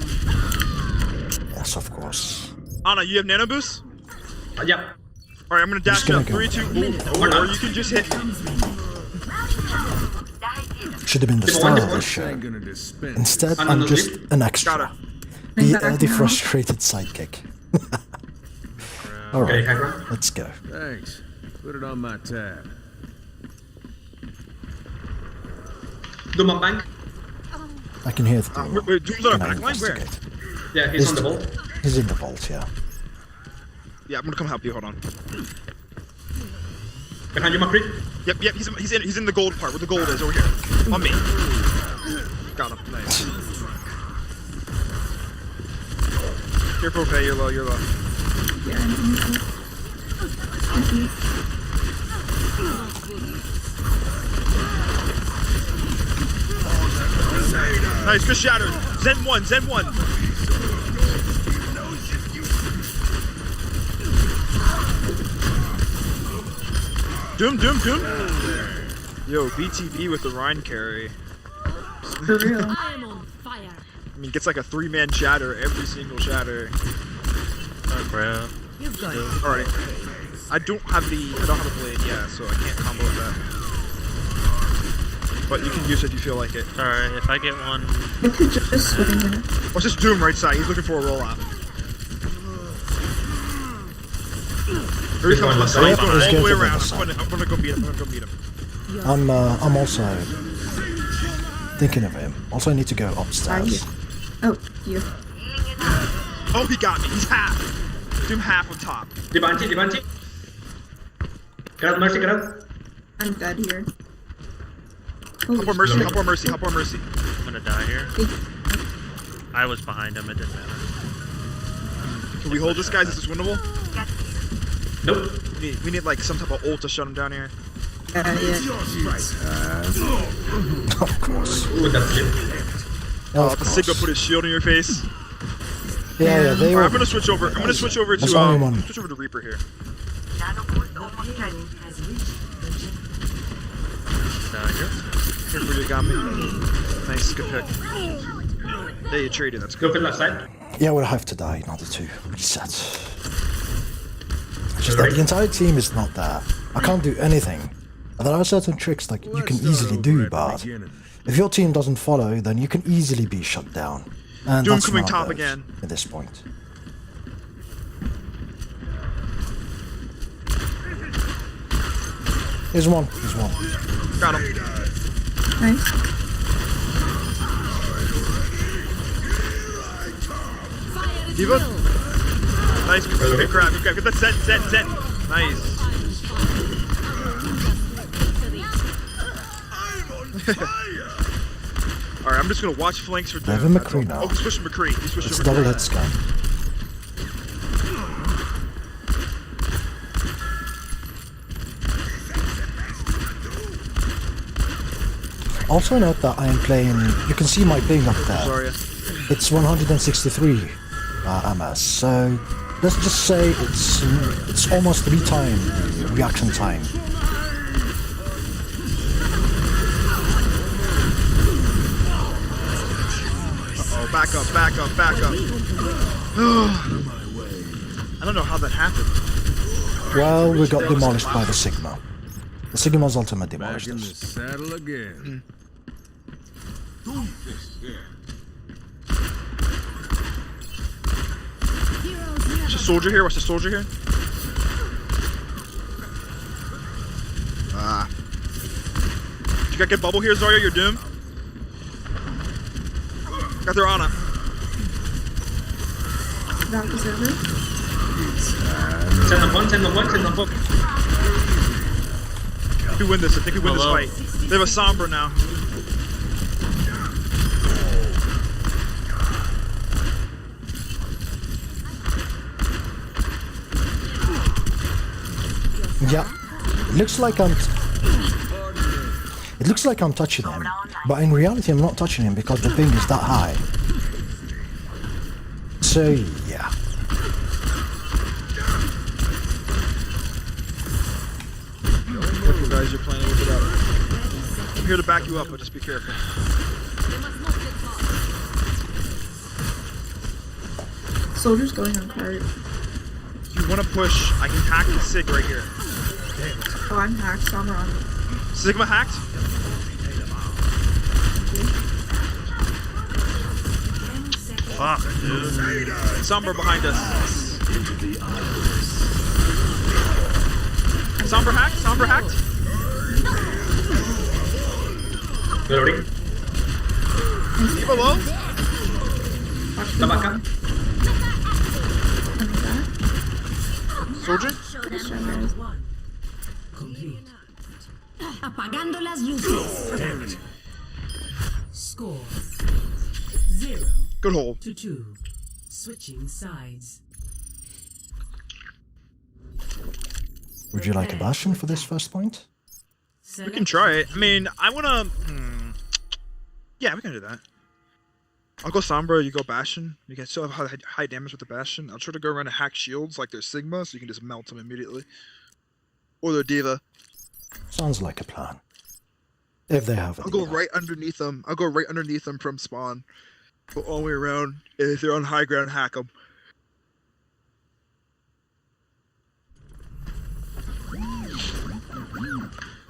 Yes, of course. Anna, you have nano boost? Yeah. Alright, I'm gonna dash gonna down. go. 3, 2, or you can just hit me. Should have been the star of this show. Instead, I'm just an extra. The frustrated sidekick. Alright, let's go. Thanks. Put it on my tab. Doom on bank. I can hear the Doom. Wait, Doom's on our Can I backline? Where? investigate? Yeah, he's on the vault. He's in the vault, yeah. Yeah, I'm gonna come help you. Hold on. Behind you, McCree. Yep. He's in the gold part where the gold is over here. On me. Got him. Nice. Careful, okay, you're low. Nice, good shatter. Zen 1. Doom. Yo, BTB with the Rhine carry. For real. I am on fire. I mean, gets like a 3-man shatter every single shatter. Oh crap. You've got it. Alright. I don't have a blade, yeah, so I can't combo with that. But you can use it if you feel like it. Alright, if I get one. I could just swing in. Watch this Doom right side. He's looking for a rollout. Here he comes left side. He's going all the way around. I'm gonna go beat him. I'm also thinking of him. Also, I need to go upstairs. Oh, you. Oh, he got me. He's half. Doom half on top. Divanti. Get out, Mercy, get out. I'm dead here. Hop on Mercy. I'm gonna die here. I was behind him, it didn't matter. Can we hold this, guys? Is this winnable? Nope. We need like some type of ult to shut him down here. Yeah. Of course. With that flip. The Sigma put his shield in your face. Yeah, they were. I'm gonna switch over. I'm gonna switch over to switch over to Reaper here. Here, you got me. Nice, good pick. Yeah, you traded. That's good. Go for left side. Yeah, we'll have to die in order to reset. It's just that the entire team is not there. I can't do anything. There are certain tricks like you can easily do, but if your team doesn't follow, then you can easily be shut down. And Doom that's coming not top good again. at this point. Here's one. Got him. Nice. Diva. Nice. Good grab. Get that Zen. Nice. Alright, I'm just gonna watch flanks for Never McCree now. Oh, he's pushing McCree. He's pushing It's McCree. double head scan. Also note that I am playing, you can see my ping up there. Sorry. It's 163 MS, so let's just say it's almost 3 times reaction time. Uh-oh, back up. I don't know how that happened. Well, we got demolished by the Sigma. The Sigma's ultimate demolished Back in the us. saddle again. Watch the soldier here. Ah. You got good bubble here, Zarya. You're doomed. Got their Ana. That was over. Send them one. I think we win this. I think we win this fight. They have a Sombra now. Yeah, it looks like I'm touching him, but in reality I'm not touching him because the ping is that high. So yeah. Careful, guys. You're playing a little bit out. I'm here to back you up, but just be careful. Soldier's going on cart. If you want to push, I can hack the Sig right here. Oh, I'm hacked, so I'm wrong. Sigma hacked? Fuck, dude. Sombra behind us. Sombra hacked? Reloading. Keep it low. Come back up. Soldier? Apagando las luces. Score 0 Good hole. to 2. Switching sides. Would you like a Bastion for this first point? We can try it. I mean, I wanna... Yeah, we can do that. I'll go Sombra, you go Bastion. You can still have high damage with the Bastion. I'll try to go around and hack shields like their Sigma, so you can just melt them immediately. Or their Diva. Sounds like a plan. If they have it. I'll go right underneath them. I'll go right underneath them from spawn. Go all the way around. If they're on high ground, hack them.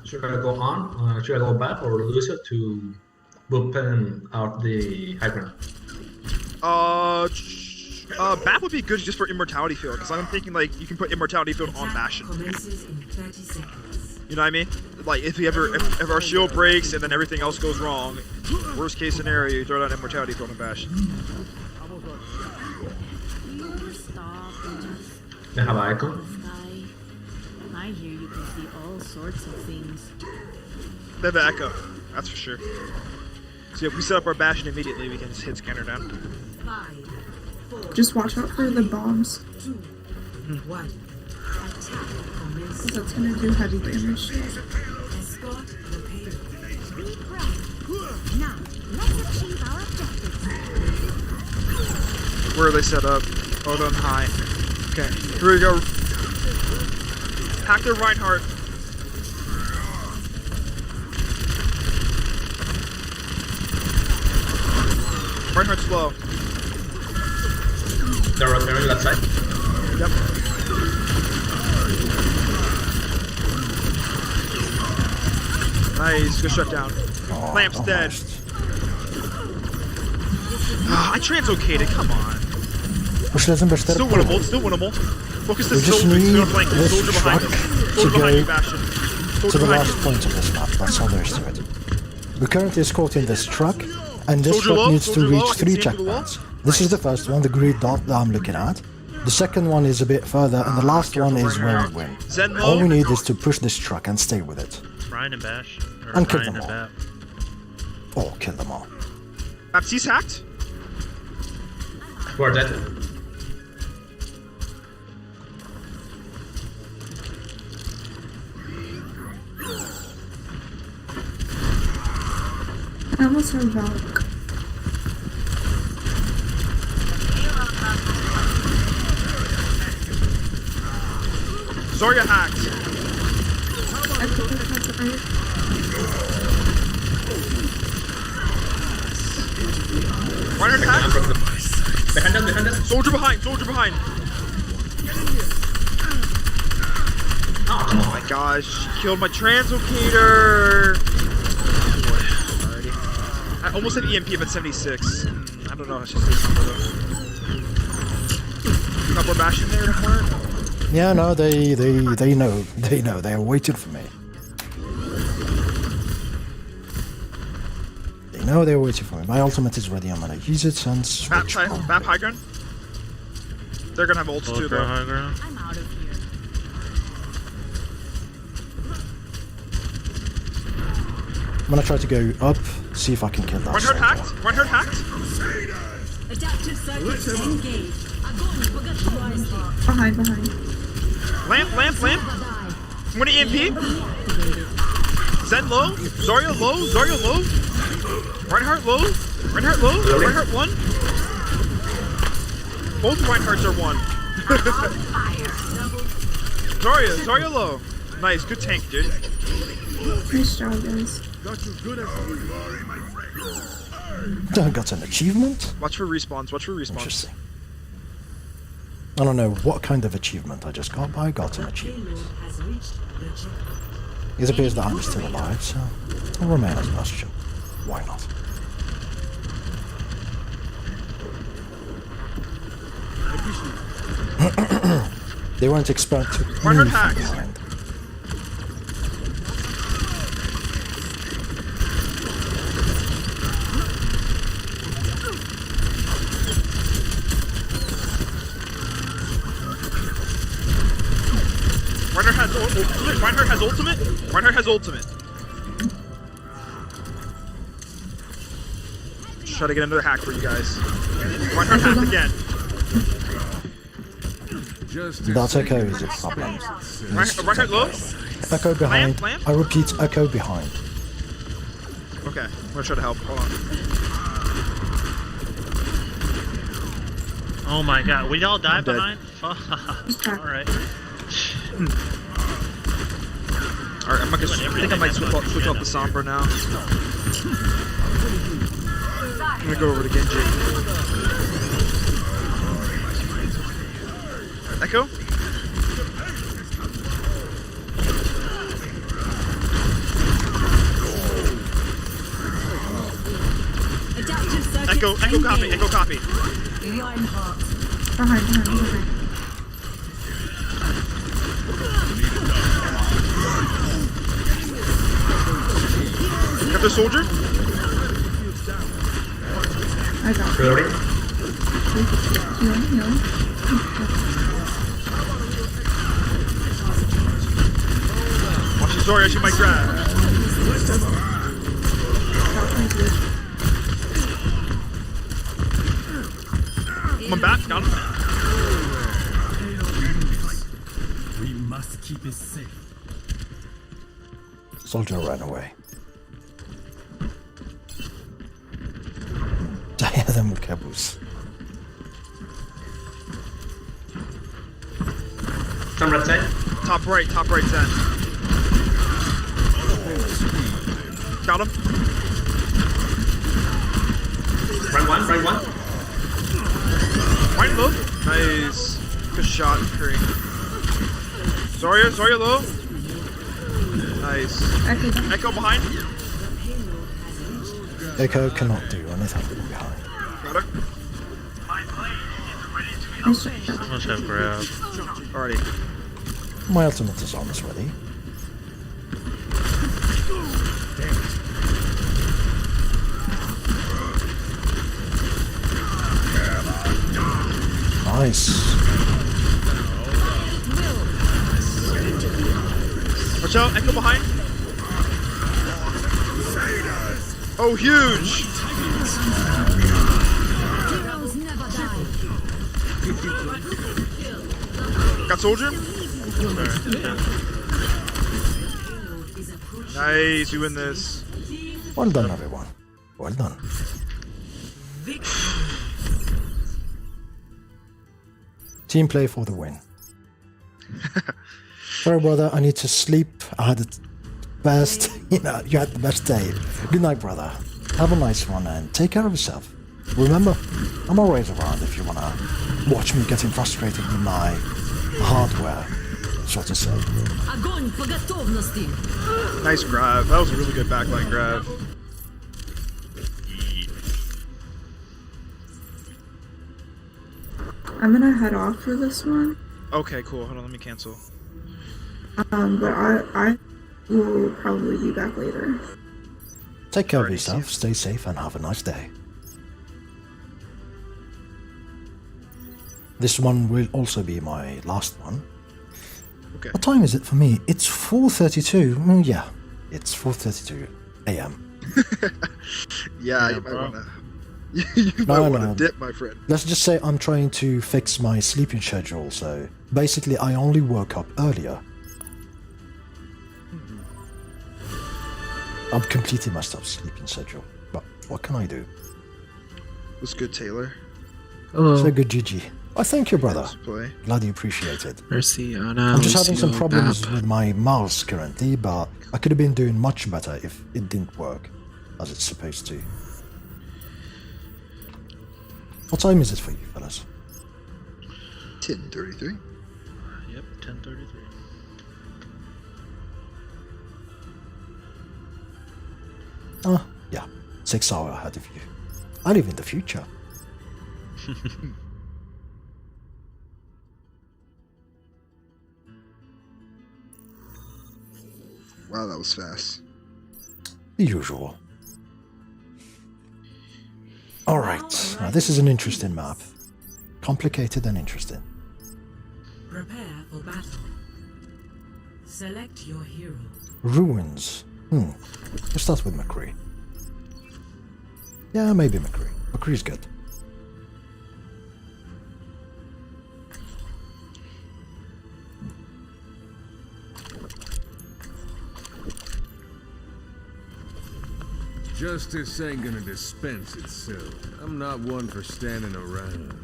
Should I go on? Should I go back or Lucio to open out the high ground? Bat would be good just for Immortality Field, because I'm thinking like you can put Immortality Field on Bastion. You know what I mean? Like if our shield breaks and then everything else goes wrong, worst case scenario, you throw down Immortality Field on Bastion. They have an icon. I hear you can see all sorts of things. They have an Echo, that's for sure. So if we set up our Bastion immediately, we can just hit scanner down. Just watch out for the bombs. 2, 1. Attack That's gonna do heavy damage. Escort the payload. Now, let's achieve our objectives. Where are they set up? Oh, on high. Okay, here we go. Hack their Reinhardt. Reinhardt's low. They're rotating left side. Yep. Nice, good shut down. Lamp's dead. I translocated, come on. Still winnable, still winnable. Focus the soldier, he's gonna flank the soldier behind us. Soldier behind you, Bastion. To the last point of this map, that's all there is to it. We're currently escorting this truck, and this Soldier truck low, needs to soldier reach low, I can 3 see him through the wall. checkpoints. This is the first one, the green dot that I'm looking at. The second one is a bit further, and the last one is where we win. Zen All low. we need is to push this truck and stay with it. Ryan and Bash. Or And kill Ryan them and all. Bap. Or kill them all. Baptiste hacked. We're dead. I almost have Valk. Zarya hacked. Reinhardt hacked. Behind us. Soldier behind, soldier behind. Oh my gosh, she killed my translocator. I almost had EMP if at 76. I don't know how she's doing something though. Couple of Bastion there in the corner. Yeah, no, they know. They know. They are waiting for me. They know they're waiting for me. My ultimate is ready. I'm gonna use it and switch. Map high ground. They're gonna have ults too though. High ground. I'm out of here. I'm gonna try to go up, see if I can kill that. Reinhardt hacked. Reinhardt hacked. Adaptive circuits engaged. Behind. Lamp. I'm gonna EMP. Zen low. Zarya low. Reinhardt low. Reinhardt 1. Both Reinhardts are 1. Zarya low. Nice, good tank, dude. Nice job, guys. I got an achievement? Watch for respawns. Interesting. I don't know what kind of achievement I just got, but I got an achievement. It appears that I'm still alive, so I'll remain as Bastion. Why not? They weren't expecting to Reinhardt move from hacked. behind. Reinhardt has ultimate. Reinhardt has ultimate. Just try to get another hack for you guys. Reinhardt hacked again. That echo is a problem. Reinhardt low. Echo behind. Lamp. I repeat, echo behind. Okay, I'm gonna try to help. Hold on. Oh my god, we all died behind? Fuck. Alright. Alright, I think I might switch off the Sombra now. I'm gonna go over to Genji. Echo? Echo copy. Behind. Got the soldier? I got it. Reloading. Healing. Watch the Zarya, she might grab. I'm back, got him. must keep it safe. Soldier ran away. Saya mu kabus. Some right side. Top right, 10. Got him. Right one. Right low. Nice. Good shot, Curry. Zarya low. Nice. Echo behind. Echo cannot do anything behind. Got her. Someone have grab. Alrighty. My ultimate is almost ready. Nice. Watch out, Echo behind. Oh, huge! Heroes never die. Got soldier? Nice, we win this. Well done, everyone. Well done. Team play for the win. Sorry, brother, I need to sleep. I had the best, you had the best day. Good night, brother. Have a nice one and take care of yourself. Remember, I'm always around if you wanna watch me getting frustrated with my hardware, so to say. Nice grab. That was a really good backline grab. I'm gonna head off for this one. Okay, cool. Hold on, let me cancel. But I will probably be back later. Take care of yourself, stay safe, and have a nice day. This one will also be my last one. Okay. What time is it for me? It's 4:32. Oh, yeah, it's 4:32 a.m. Yeah, you might wanna. You might wanna dip, my friend. Let's just say I'm trying to fix my sleeping schedule, so basically I only woke up earlier. I'm completely messed up sleeping schedule, but what can I do? What's good, Taylor? Hello. So good, Gigi. I thank you, brother. Play. Glad you appreciate it. Mercy on I'm just having some problems with my mouse currently, but I could have been doing much better if it didn't work as it's supposed to. What time is it for you, fellas? 10:33. Yep, 10:33. Yeah, 6 hours ahead of you. I live in the future. Wow, that was fast. The usual. Alright, now this is an interesting map. Complicated and interesting. Prepare for battle. Select your hero. Ruins. Let's start with McCree. Yeah, maybe McCree. McCree's good. Justice ain't gonna dispense itself. I'm not one for standing around.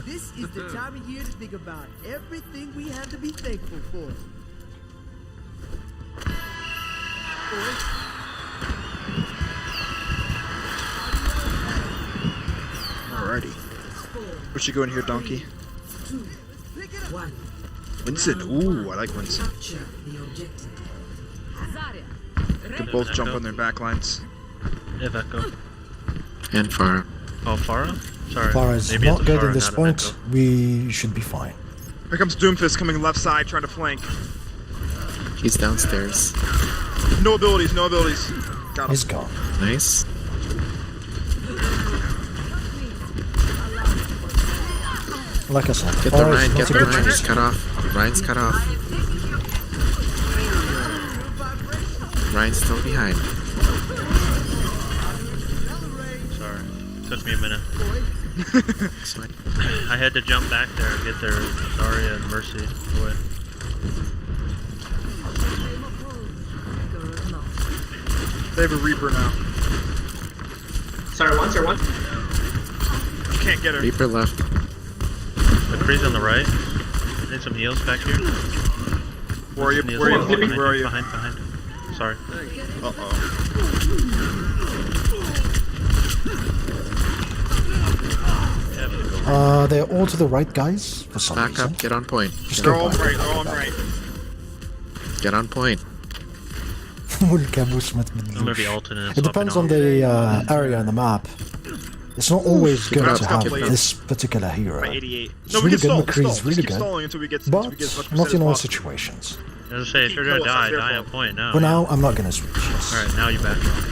This is the time of year to think about everything we have to be thankful for. Alrighty. What should go in here, Donkey? Winston. Ooh, I like Winston. Can both jump on their backlines. They have Echo. And Farah. Oh, Farah? Sorry. Farah is Maybe not it's good Farah, at this not an point. Echo. We should be fine. Here comes Doomfist coming left side, trying to flank. He's downstairs. No abilities, no abilities. Got him. He's gone. Nice. Like I said, Get the Farah Ryan, is get not a the good Ryan. choice. He's cut off. Ryan's cut off. Ryan's still behind. Sorry. Took me a minute. I had to jump back there and get their Zarya and Mercy away. They have a Reaper now. Sorry, one. You can't get her. Reaper left. McCree's on the right. Need some heals back here. Where are you? Need Where some are heals you? behind, Where are you? Behind. Sorry. They're all to the right, guys, for some Back reason. up, get on point. They're all right. They're all right. Get on point. I'm gonna be alternate. It depends on the area and the map. It's not always good to have this particular hero. By 88. It's No, we really can good, stall. McCree's really Keep good, stalling until we get as but much not percent in as all possible. situations. As I say, if you're gonna die on point now. For now, I'm not gonna switch. Yes. Alright, now you back up.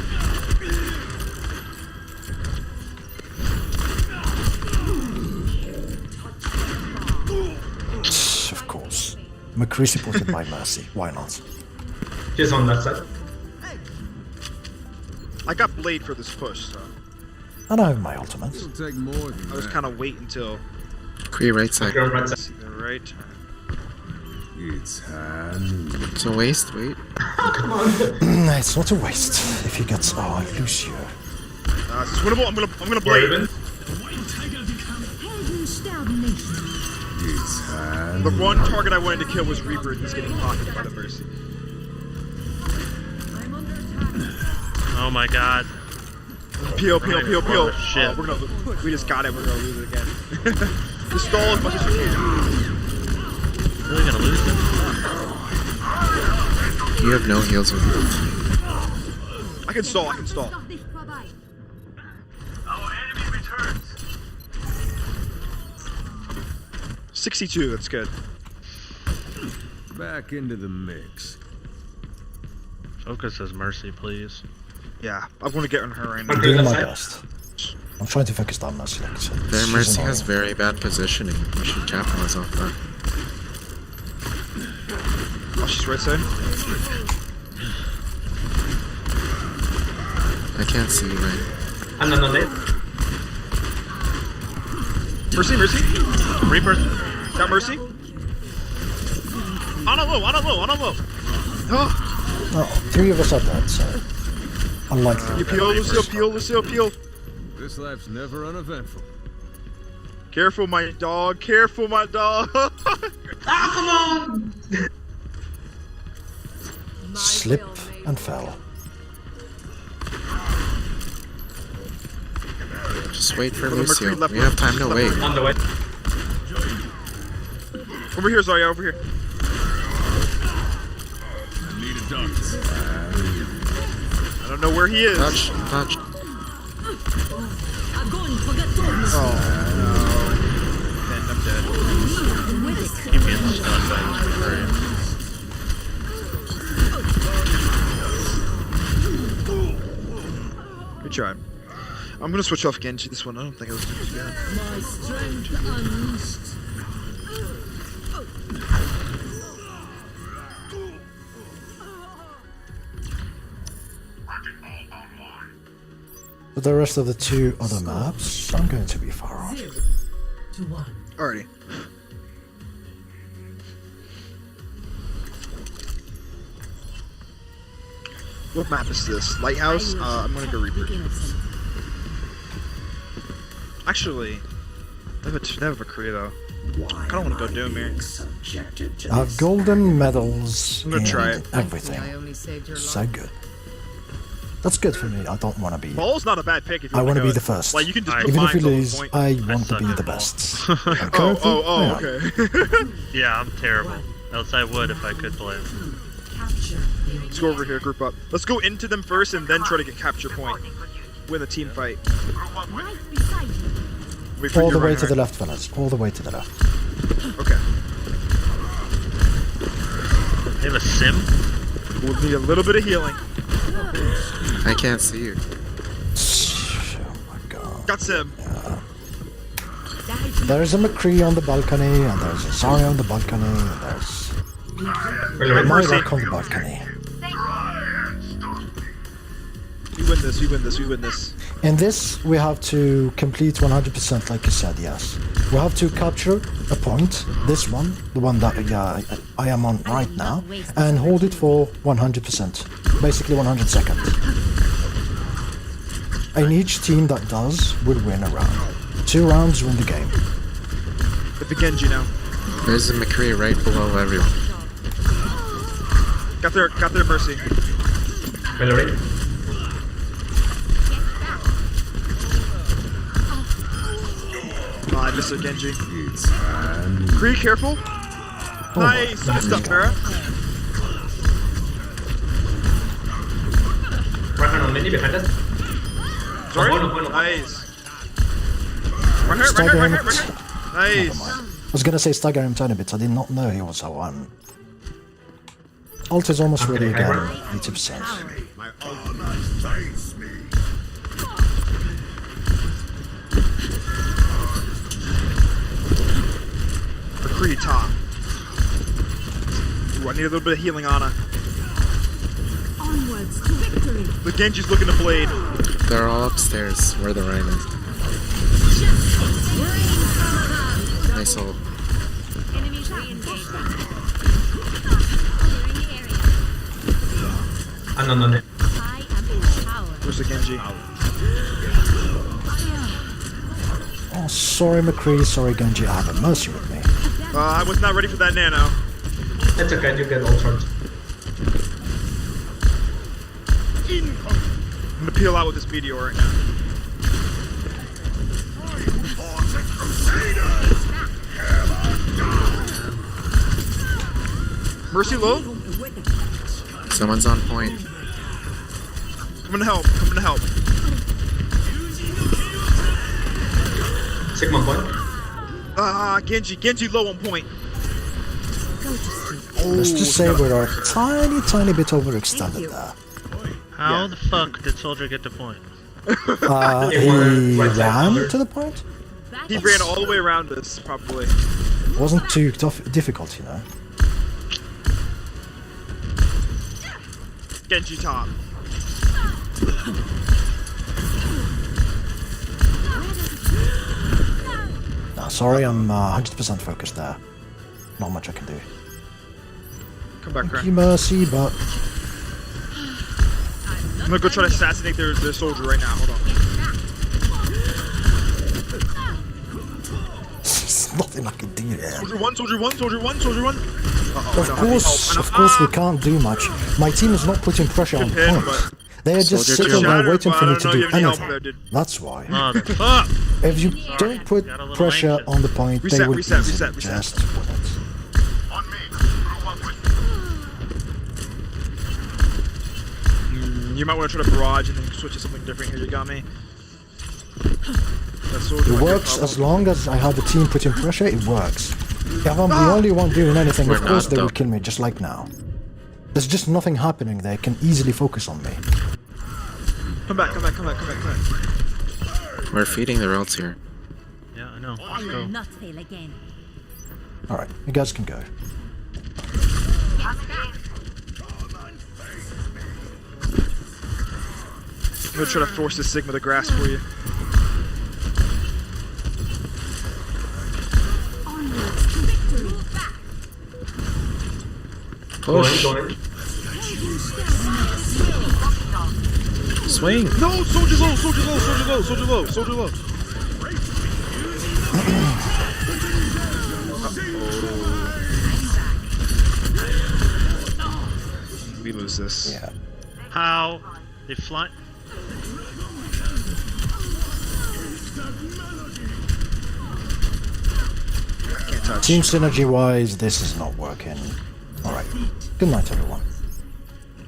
Of course. McCree supported by Mercy. Why not? He's on that side. I got Blade for this push, so And I have my ultimate. It'll take more than I was that. kind of waiting until. Cree right side. You're on right side. See the right time. It's hand. It's a waste, wait. Come on. It's not a waste if he gets. Oh, I lose you. It's winnable. I'm gonna Blade. Raven. It's hand. The one target I wanted to kill was Reaper, and he's getting pocketed by the Mercy. Oh my god. Peel. Oh, shit. We just got it. We're gonna lose it again. Just stall as much as you can. Really gonna lose this? You have no heals with you. I can stall. 62. That's good. Back into the mix. Focus as Mercy, please. Yeah, I want to get on her right I'm now. doing my best. I'm trying to focus down Mercy. Like I said. Their She's Mercy annoying. has very bad positioning. You should capitalize off that. Oh, she's right side. I can't see you right. And then on it. Mercy. Reaper. Got Mercy. On a low. Oh, Oh, 3 of us are dead, so unlikely. you peel, Lucille, peel. This life's never uneventful. Careful, my dog. Ah, come on! Slip and fell. Just wait for Well, the Lucio. McCree left We have time to wait. On the way. Over here, Zarya, over here. I need a doctor. I don't know where he is. Touch. Oh, no. Man, I'm dead. Keep getting stunned by his Mercy. Good try. I'm gonna switch off Genji this one. I don't think I was doing too bad. My strength unleashed. For the rest of the 2 other maps, I'm going to be far off. 0 to 1. Alrighty. What map is this? Lighthouse? I'm gonna go Reaper. Actually, they have a Korea though. I don't want to go Doom here. I have golden medals I'm gonna and try it. everything. So good. That's good for me. I don't want to be. Ball's not a bad pick if you I want to be go. the first. Like, you can just put Even if we mines on lose, point. I want to be the best. And currently, Oh, yeah. okay. Yeah, I'm terrible. Else I would if I could play. Let's go over here, group up. Let's go into them first and then try to get capture point. Win the team fight. Wait for All the you, way Reinhardt. to the left, fellas. All the way to the left. Okay. They have a sim? We'll need a little bit of healing. I can't see you. Oh my god. Got Sim. There's a McCree on the balcony, and there's a Zarya on the balcony, and there's a Myrock on the balcony. We win this. In this, we have to complete 100% like you said, yes. We have to capture a point, this one, the one that I am on right now, and hold it for 100%, basically 100 seconds. And each team that does will win a round. 2 rounds win the game. With the Genji now. There's a McCree right below everyone. Got their Mercy. Ready? Oh, I missed it, Genji. Kree, careful. Nice. Good stuff, Farah. Right hand on mini behind us. Sorry? Bueno. Nice. Right here. Nice. I was gonna say stagger him tiny bit, I did not know he was a 1. Ult is almost ready again, 80%. My ultimate face me. McCree top. Ooh, I need a little bit of healing, Ana. Onwards to victory. The Genji's looking to blade. They're all upstairs where the Rhine is. Nice ult. Enemies re-engaging. No. I am in power. Where's the Genji? Oh, sorry McCree, sorry Genji, I have a Mercy with me. I was not ready for that nano. It's okay, you get all charged. I'm gonna peel out with this meteor right now. Mercy low. Someone's on point. Coming to help. Sigma point. Genji low on point. Let's just say we're a tiny bit overextended there. How the fuck did Soldier get to point? He ran to the point? He ran all the way around us, probably. Wasn't too difficult, you know. Genji top. No, sorry, I'm 100% focused there. Not much I can do. Come back, Thank you, Mercy, but... I'm gonna go try to assassinate their soldier right now. Hold on. There's nothing I can do there. Soldier one. Of course we can't do much. My team is not putting pressure on the point. They are just sitting there waiting for me to do anything. That's why. If you don't put pressure on the point, they will easily just win it. You might want to try to barrage and then switch to something different here. You got me. It works as long as I have a team putting pressure, it works. If I'm the only one doing anything, of course they will kill me, just like now. There's just nothing happening, they can easily focus on me. Come back. We're feeding the routes here. Yeah, I know. I will not fail again. Alright, you guys can go. I'm gonna try to force this Sigma to grasp for you. Push. Swing. No, soldier low. We lose this. Yeah. How? They fly. Can't touch. Team synergy wise, this is not working. Alright. Good night, everyone.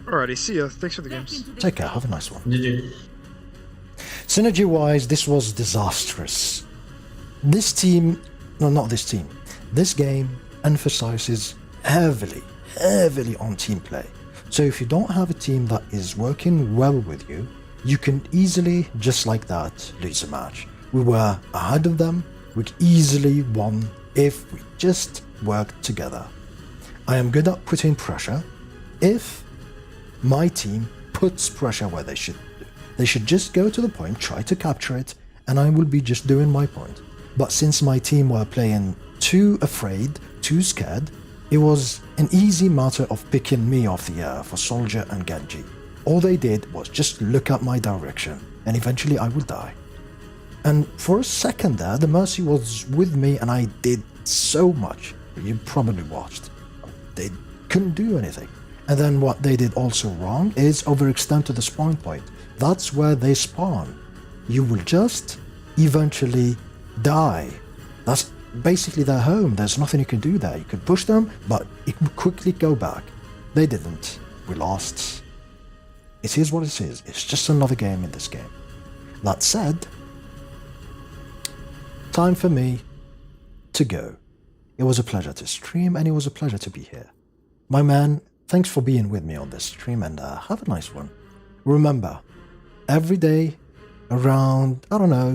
Alrighty, see ya. Thanks for the games. Take care, have a nice one. GG. Synergy wise, this was disastrous. This team, no, not this team. This game emphasizes heavily on team play. So if you don't have a team that is working well with you, you can easily, just like that, lose a match. We were ahead of them, we easily won if we just worked together. I am good at putting pressure if my team puts pressure where they should. They should just go to the point, try to capture it, and I will be just doing my point. But since my team were playing too afraid, too scared, it was an easy matter of picking me off the air for Soldier and Genji. All they did was just look at my direction, and eventually I would die. And for a second there, the Mercy was with me and I did so much. You probably watched. They couldn't do anything. And then what they did also wrong is overextend to the spawn point. That's where they spawn. You will just eventually die. That's basically their home. There's nothing you can do there. You could push them, but it would quickly go back. They didn't. We lost. It is what it is. It's just another game in this game. That said, time for me to go. It was a pleasure to stream, and it was a pleasure to be here. My man, thanks for being with me on this stream, and have a nice one. Remember, every day around,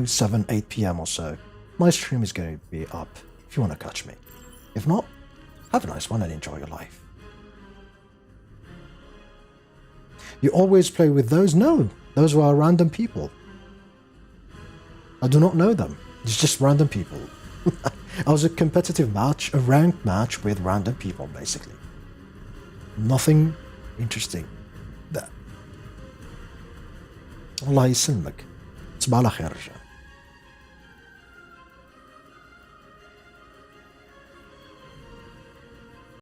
7, 8 p.m. or so, my stream is going to be up if you want to catch me. If not, have a nice one and enjoy your life. You always play with those? No, those were random people. I do not know them. It's just random people. I was a competitive match, a ranked match with random people, basically. Nothing interesting. الله يسلمك. تصبح على خير.